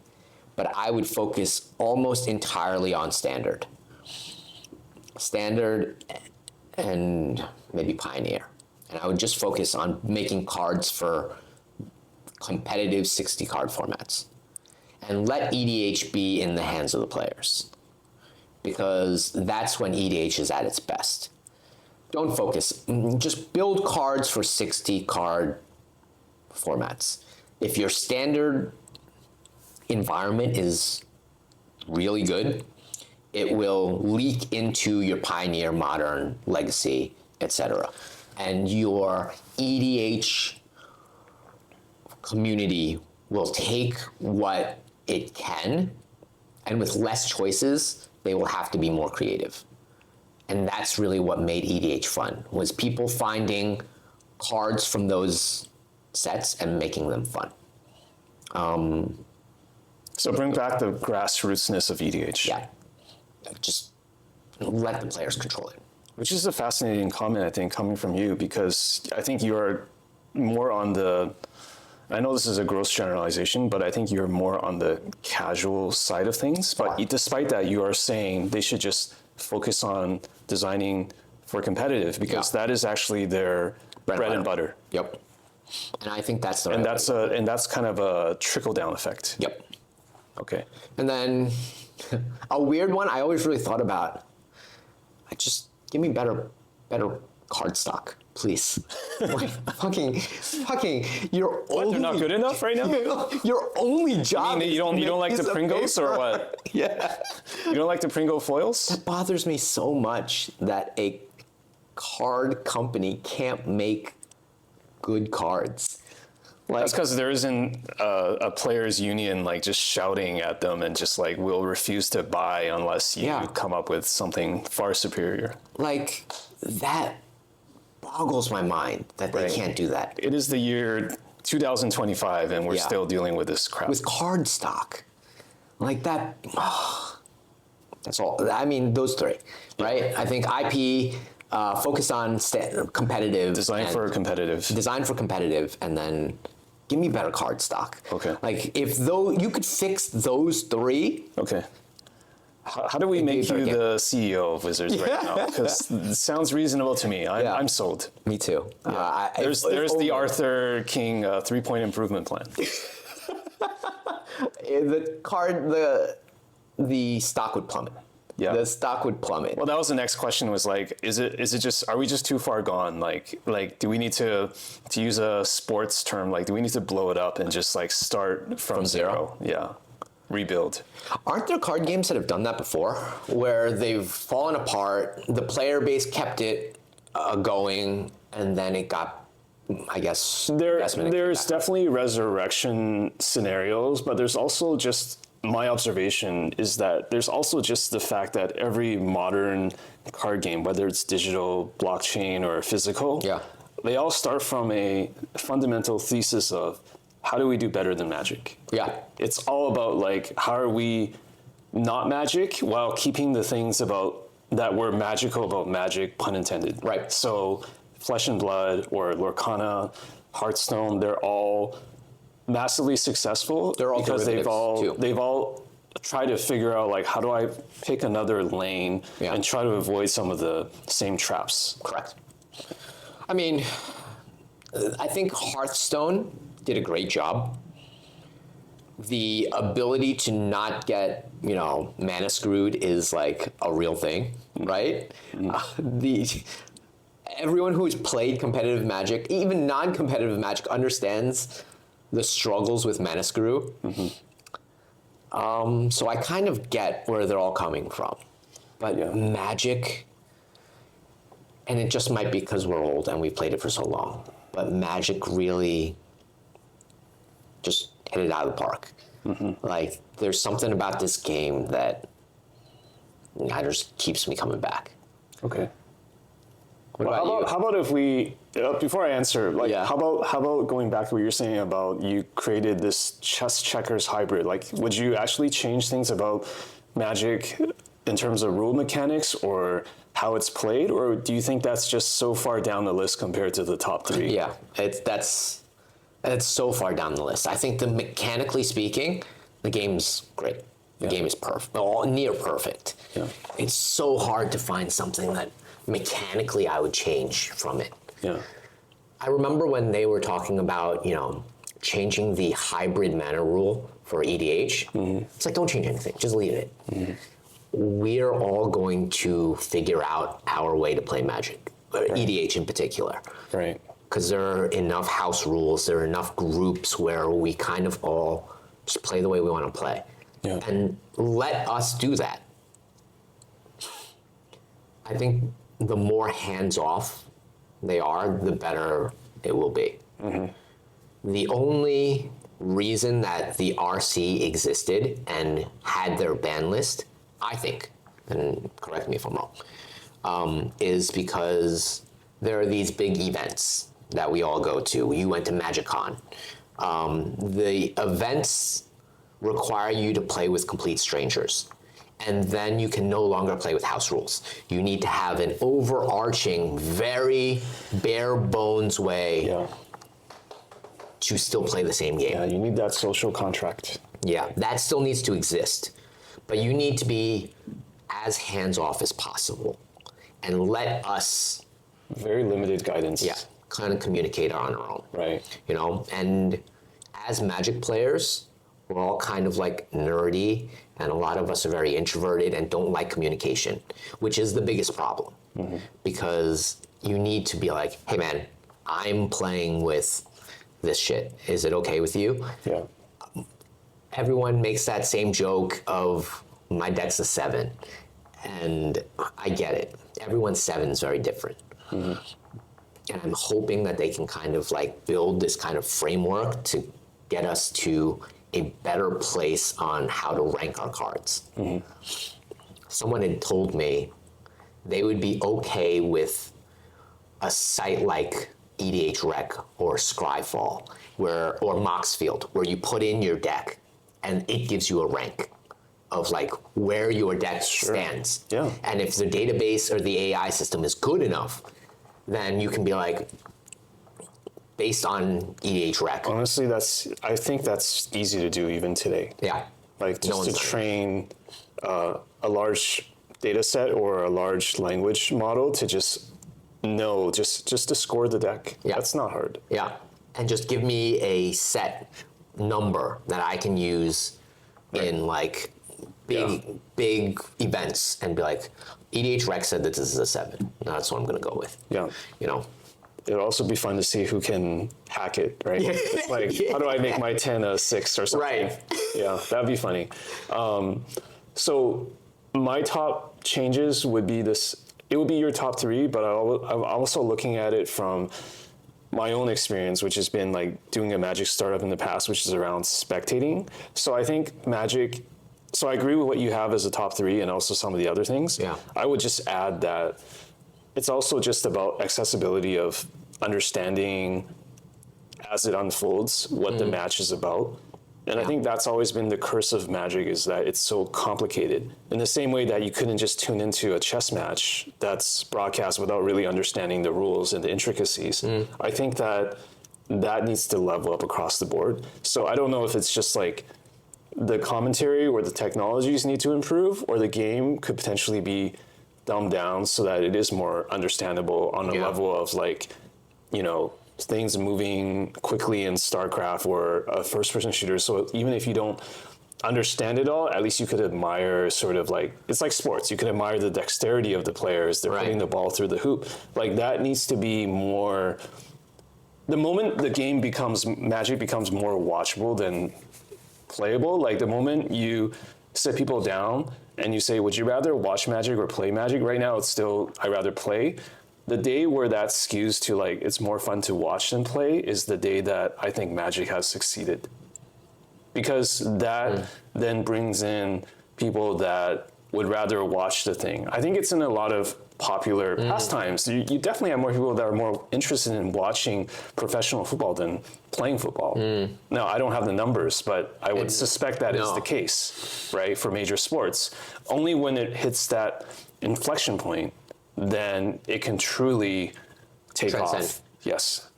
But I would focus almost entirely on Standard. Standard and maybe Pioneer. And I would just focus on making cards for competitive 60-card formats. And let EDH be in the hands of the players. Because that's when EDH is at its best. Don't focus. Just build cards for 60-card formats. If your Standard environment is really good, it will leak into your Pioneer, Modern, Legacy, etc. And your EDH community will take what it can, and with less choices, they will have to be more creative. And that's really what made EDH fun, was people finding cards from those sets and making them fun. So bring back the grassrootsness of EDH. Yeah, just let the players control it. Which is a fascinating comment, I think, coming from you, because I think you're more on the, I know this is a gross generalization, but I think you're more on the casual side of things. But despite that, you are saying they should just focus on designing for competitive, because that is actually their bread and butter. Yep. And I think that's the And that's kind of a trickle down effect. Yep. Okay. And then a weird one I always really thought about, just give me better card stock, please. Like, fucking, your only... They're not good enough right now? Your only job you don't like the Pringles or what? Yeah. You don't like the Pringle foils? It bothers me so much that a card company can't make good cards. Like, That's because there isn't a players union like just shouting at them and just like, we'll refuse to buy unless you come up with something far superior. like, that boggles my mind that they can't do that. It is the year 2025 and we're still dealing with this crap. With card stock. Like that, that's all. I mean, those three, right? I think IP, focus on competitive. Design for competitive, and then give me better card stock. Okay. Like, if you could fix those three. Okay. How do we make you the CEO of Wizards right now? Because it sounds reasonable to me. I'm sold. Me too. There's the Arthur King 3-point improvement plan. The stock would plummet. Yeah. The stock would plummet. Well, that was the next question, was like, is it just, are we just too far gone? Like do we need to use a sports term, like do we need to blow it up and just like start from zero? Yeah. Rebuild. Aren't there card games that have done that before, where they've fallen apart, the player base kept it going, and then it got, I guess, there's definitely resurrection scenarios, but there's also just, my observation is that there's also just the fact that every modern card game, whether it's digital, blockchain, or physical, they all start from a fundamental thesis of, how do we do better than Magic? Yeah. It's all about like, how are we not Magic while keeping the things that were magical about Magic, pun intended. Right. So Flesh and Blood or Lorcana, Hearthstone, they're all massively successful. They're all because they've all tried to figure out like, how do I pick another lane and try to avoid some of the same traps. Correct. I mean, I think Hearthstone did a great job. The ability to not get, mana screwed is like a real thing, right? Everyone who's played competitive Magic, even non-competitive Magic, understands the struggles with mana screw. So I kind of get where they're all coming from. But Magic, and it just might be because we're old and we've played it for so long, but Magic really just hit it out of the park. Like, there's something about this game that just keeps me coming back. Okay. What about you? How about if we, before I answer, how about going back to what you're saying about you created this chess checkers hybrid? Like, would you actually change things about Magic in terms of rule mechanics or how it's played, or do you think that's just so far down the list compared to the top three? Yeah, it's so far down the list. I think mechanically speaking, the game's great. The game is perfect, near perfect. Yeah. It's so hard to find something that mechanically I would change from it. Yeah. I remember when they were talking about, changing the hybrid mana rule for EDH. It's like, don't change anything, just leave it. We're all going to figure out our way to play Magic, EDH in particular. Right. Because there are enough house rules, there are enough groups where we kind of all just play the way we want to play. Yeah. And let us do that. I think the more hands-off they are, the better it will be. The only reason that the RC existed and had their ban list, I think, and correct me if I'm wrong, is because there are these big events that we all go to. You went to MagicCon. The events require you to play with complete strangers. And then you can no longer play with house rules. You need to have an overarching, very bare bones way to still play the same game. Yeah, you need that social contract. Yeah, that still needs to exist. But you need to be as hands-off as possible and let us, Very limited guidance. kind of communicate on our own. Right. You know, and as Magic players, we're all kind of like nerdy, and a lot of us are very introverted and don't like communication, which is the biggest problem. Because you need to be like, hey man, I'm playing with this shit. Is it okay with you? Yeah. Everyone makes that same joke of my deck's a 7, and I get it. Everyone's 7 is very different. And I'm hoping that they can kind of like build this kind of framework to get us to a better place on how to rank our cards. Someone had told me they would be okay with a site like EDH Rec or Scryfall or Moxfield, where you put in your deck and it gives you a rank of like where your deck stands. Yeah. And if the database or the AI system is good enough, then you can be like, based on EDH Rec. Honestly, I think that's easy to do even today. Yeah. Like just one's to done it. train a large data set or a large language model to just know, just to score the deck. Yeah. That's not hard. Yeah. And just give me a set number that I can use in like big events and be like, EDH Rec said that this is a 7. That's what I'm going to go with. Yeah. You know? It'll also be fun to see who can hack it, right? It's like, how do I make my 10 a 6 or something? Right. Yeah, that'd be funny. So my top changes would be this. It would be your top 3, but I'm also looking at it from my own experience, which has been like doing a Magic startup in the past, which is around spectating. So I think Magic. So I agree with what you have as a top 3 and also some of the other things. Yeah. I would just add that it's also just about accessibility of understanding as it unfolds what the match is about. And I think that's always been the curse of Magic, is that it's so complicated. In the same way that you couldn't just tune into a chess match that's broadcast without really understanding the rules and the intricacies. I think that needs to level up across the board. So I don't know if it's just like the commentary or the technologies need to improve, or the game could potentially be dumbed down so that it is more understandable on a level of like, you know, things moving quickly in StarCraft or a first-person shooter. So even if you don't understand it all, at least you could admire sort of like, it's like sports. You can admire the dexterity of the players. They're putting the ball through the hoop. Like that needs to be more, the moment the game becomes, Magic becomes more watchable than playable, like the moment you sit people down and you say, would you rather watch Magic or play Magic? Right now, it's still, I'd rather play. The day where that skews to like, it's more fun to watch than play is the day that I think Magic has succeeded. Because that then brings in people that would rather watch the thing. I think it's in a lot of popular pastimes. You definitely have more people that are more interested in watching professional football than playing football. Now, I don't have the numbers, but I would suspect that is the case, right, for major sports. Only when it hits that inflection point, then it can truly take off. Yes.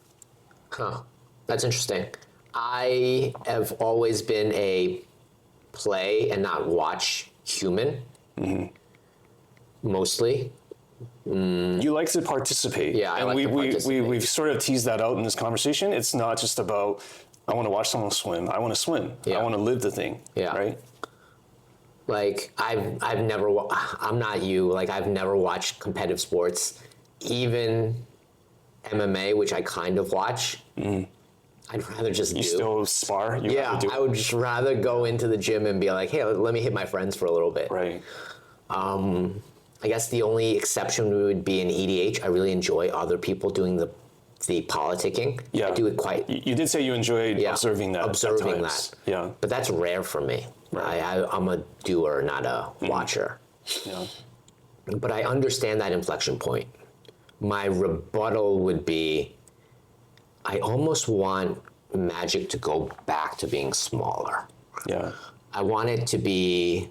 Huh. That's interesting. I have always been a play and not watch human, mostly. You like to participate. Yeah, I and like to participate. we've sort of teased that out in this conversation. It's not just about, I want to watch someone swim. I want to swim. Yeah. I want to live the thing. Yeah. Right? Like, I've never, I'm not you, like, I've never watched competitive sports, even MMA, which I kind of watch. I'd rather just You still spar? You yeah, have to do I would just rather go into the gym and be like, hey, let me hit my friends for a little bit. Right. I guess the only exception would be in EDH. I really enjoy other people doing the politicking. Yeah. I do it quite. You did say you enjoyed observing that. Observing at times. that. Yeah. But that's rare for me. I'm a doer, not a watcher. Yeah. But I understand that inflection point. My rebuttal would be, I almost want Magic to go back to being smaller. Yeah. I want it to be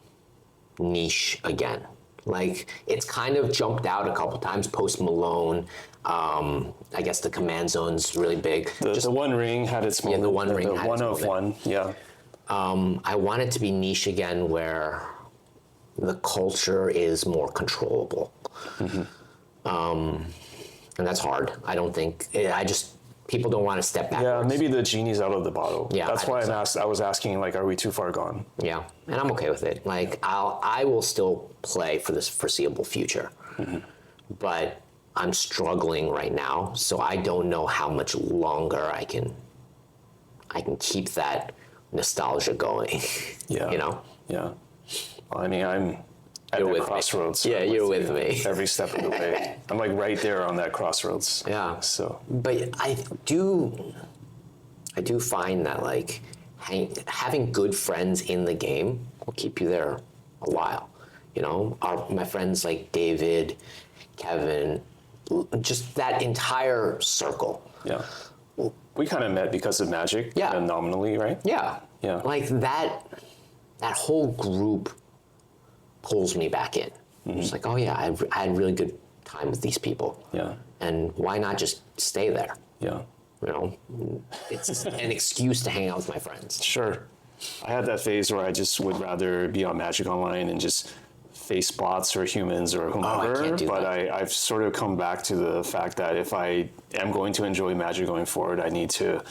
niche again. Like, it's kind of jumped out a couple times post Malone. I guess the command zone's really big. The One Ring had its moment. the One Ring The had one its of moment. one. Yeah. I want it to be niche again where the culture is more controllable. And that's hard. I don't think, people don't want to step backwards. Yeah, maybe the genie's out of the bottle. Yeah, that's I why think I was asking, like, are we too far gone? Yeah, and I'm okay with it. Like, I will still play for this foreseeable future. But I'm struggling right now, so I don't know how much longer I can keep that nostalgia going. Yeah. You know? Yeah. Well, I mean, I'm at You're the with me. crossroads. Yeah, you're with you me. every step of the way. I'm like right there on that crossroads. Yeah. So. But I do find that, like, having good friends in the game will keep you there a while. You know, my friends like David, Kevin, just that entire circle. Yeah. We kind of met because of Magic. Yeah. Nominally, right? Yeah. Yeah. Like that whole group pulls me back in. It's like, oh yeah, I had really good time with these people. Yeah. And why not just stay there? Yeah. You know, it's an excuse to hang out with my friends. Sure. I had that phase where I just would rather be on Magic Online and just face bots or humans or whomever. I can't do but that. I've sort of come back to the fact that if I am going to enjoy Magic going forward, I need to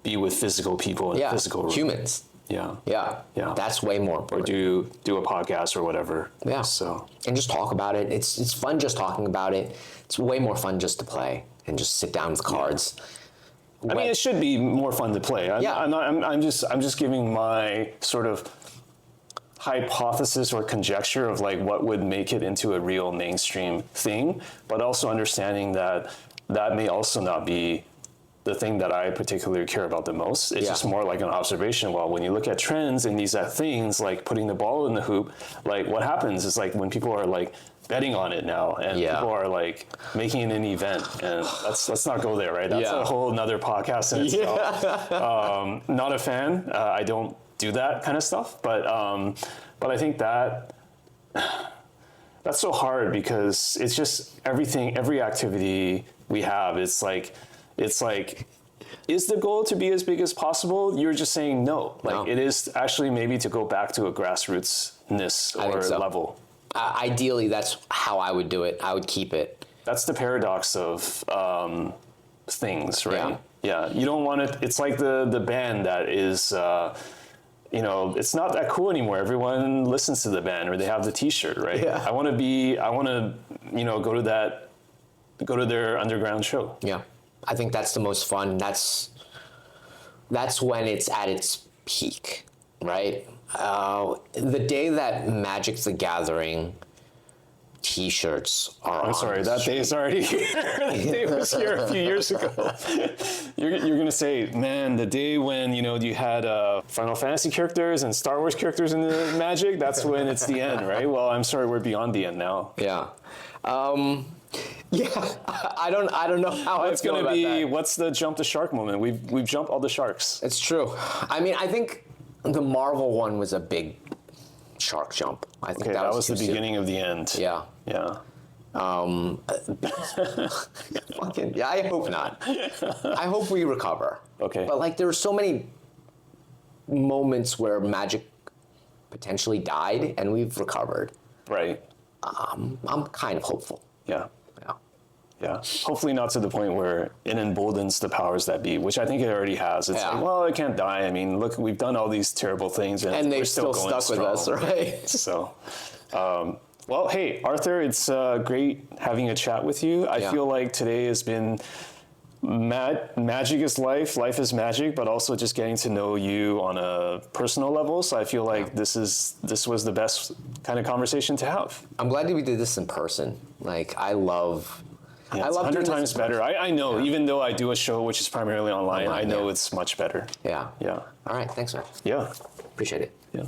be with physical people in a physical room. Humans. Yeah. Yeah. Yeah. That's way more Or important. do a podcast or whatever. Yeah. So. And just talk about it. It's fun just talking about it. It's way more fun just to play and just sit down with cards. I mean, it should be more fun to play. I'm just giving my sort of hypothesis or conjecture of like what would make it into a real mainstream thing, but also understanding that that may also not be the thing that I particularly care about the most. It's just more like an observation. Well, when you look at trends and these things like putting the ball in the hoop, like what happens is like when people are like betting on it now and people are like making it an event, and let's not go there, right? That's a whole nother podcast in itself. Not a fan. I don't do that kind of stuff, but I think that that's so hard because it's just every activity we have, it's like, is the goal to be as big as possible? You're just saying no. Like it is actually maybe to go back to a grassrootsness or level. Ideally, that's how I would do it. I would keep it. That's the paradox of things, right? Yeah. You don't want it. It's like the band that is, it's not that cool anymore. Everyone listens to the band or they have the T-shirt, right? Yeah. I want to, go to their underground show. Yeah. I think that's the most fun. That's when it's at its peak, right? The day that Magic the Gathering T-shirts are I'm sorry, that day is already here. That day was here a few years ago. You're going to say, man, the day when, you had Final Fantasy characters and Star Wars characters in the Magic, that's when it's the end, right? Well, I'm sorry, we're beyond the end now. Yeah. I don't know how It's I feel going to about be, that. what's the jump the shark moment? We've jumped all the sharks. It's true. I mean, I think the Marvel one was a big shark jump. I think That was the too soon. beginning of the end. Yeah. Yeah. I hope not. I hope we recover. Okay. But like there were so many moments where Magic potentially died and we've recovered. Right. I'm kind of hopeful. Yeah. Yeah. Yeah. Hopefully not to the point where it emboldens the powers that be, which I think it already has. It's like, well, it can't die. I mean, look, we've done all these terrible things and they're we're still going stuck strong. with us, right? So, well, hey, Arthur, it's great having a chat with you. I feel like today has been magic is life, life is magic, but also just getting to know you on a personal level. So I feel like this was the best kind of conversation to have. I'm glad that we did this in person. Like, I love It's doing 100 this times in person. better. I know, even though I do a show which is primarily online, I know yeah. it's much better. Yeah. Yeah. All right. Thanks, man. Yeah. Appreciate it. Yeah.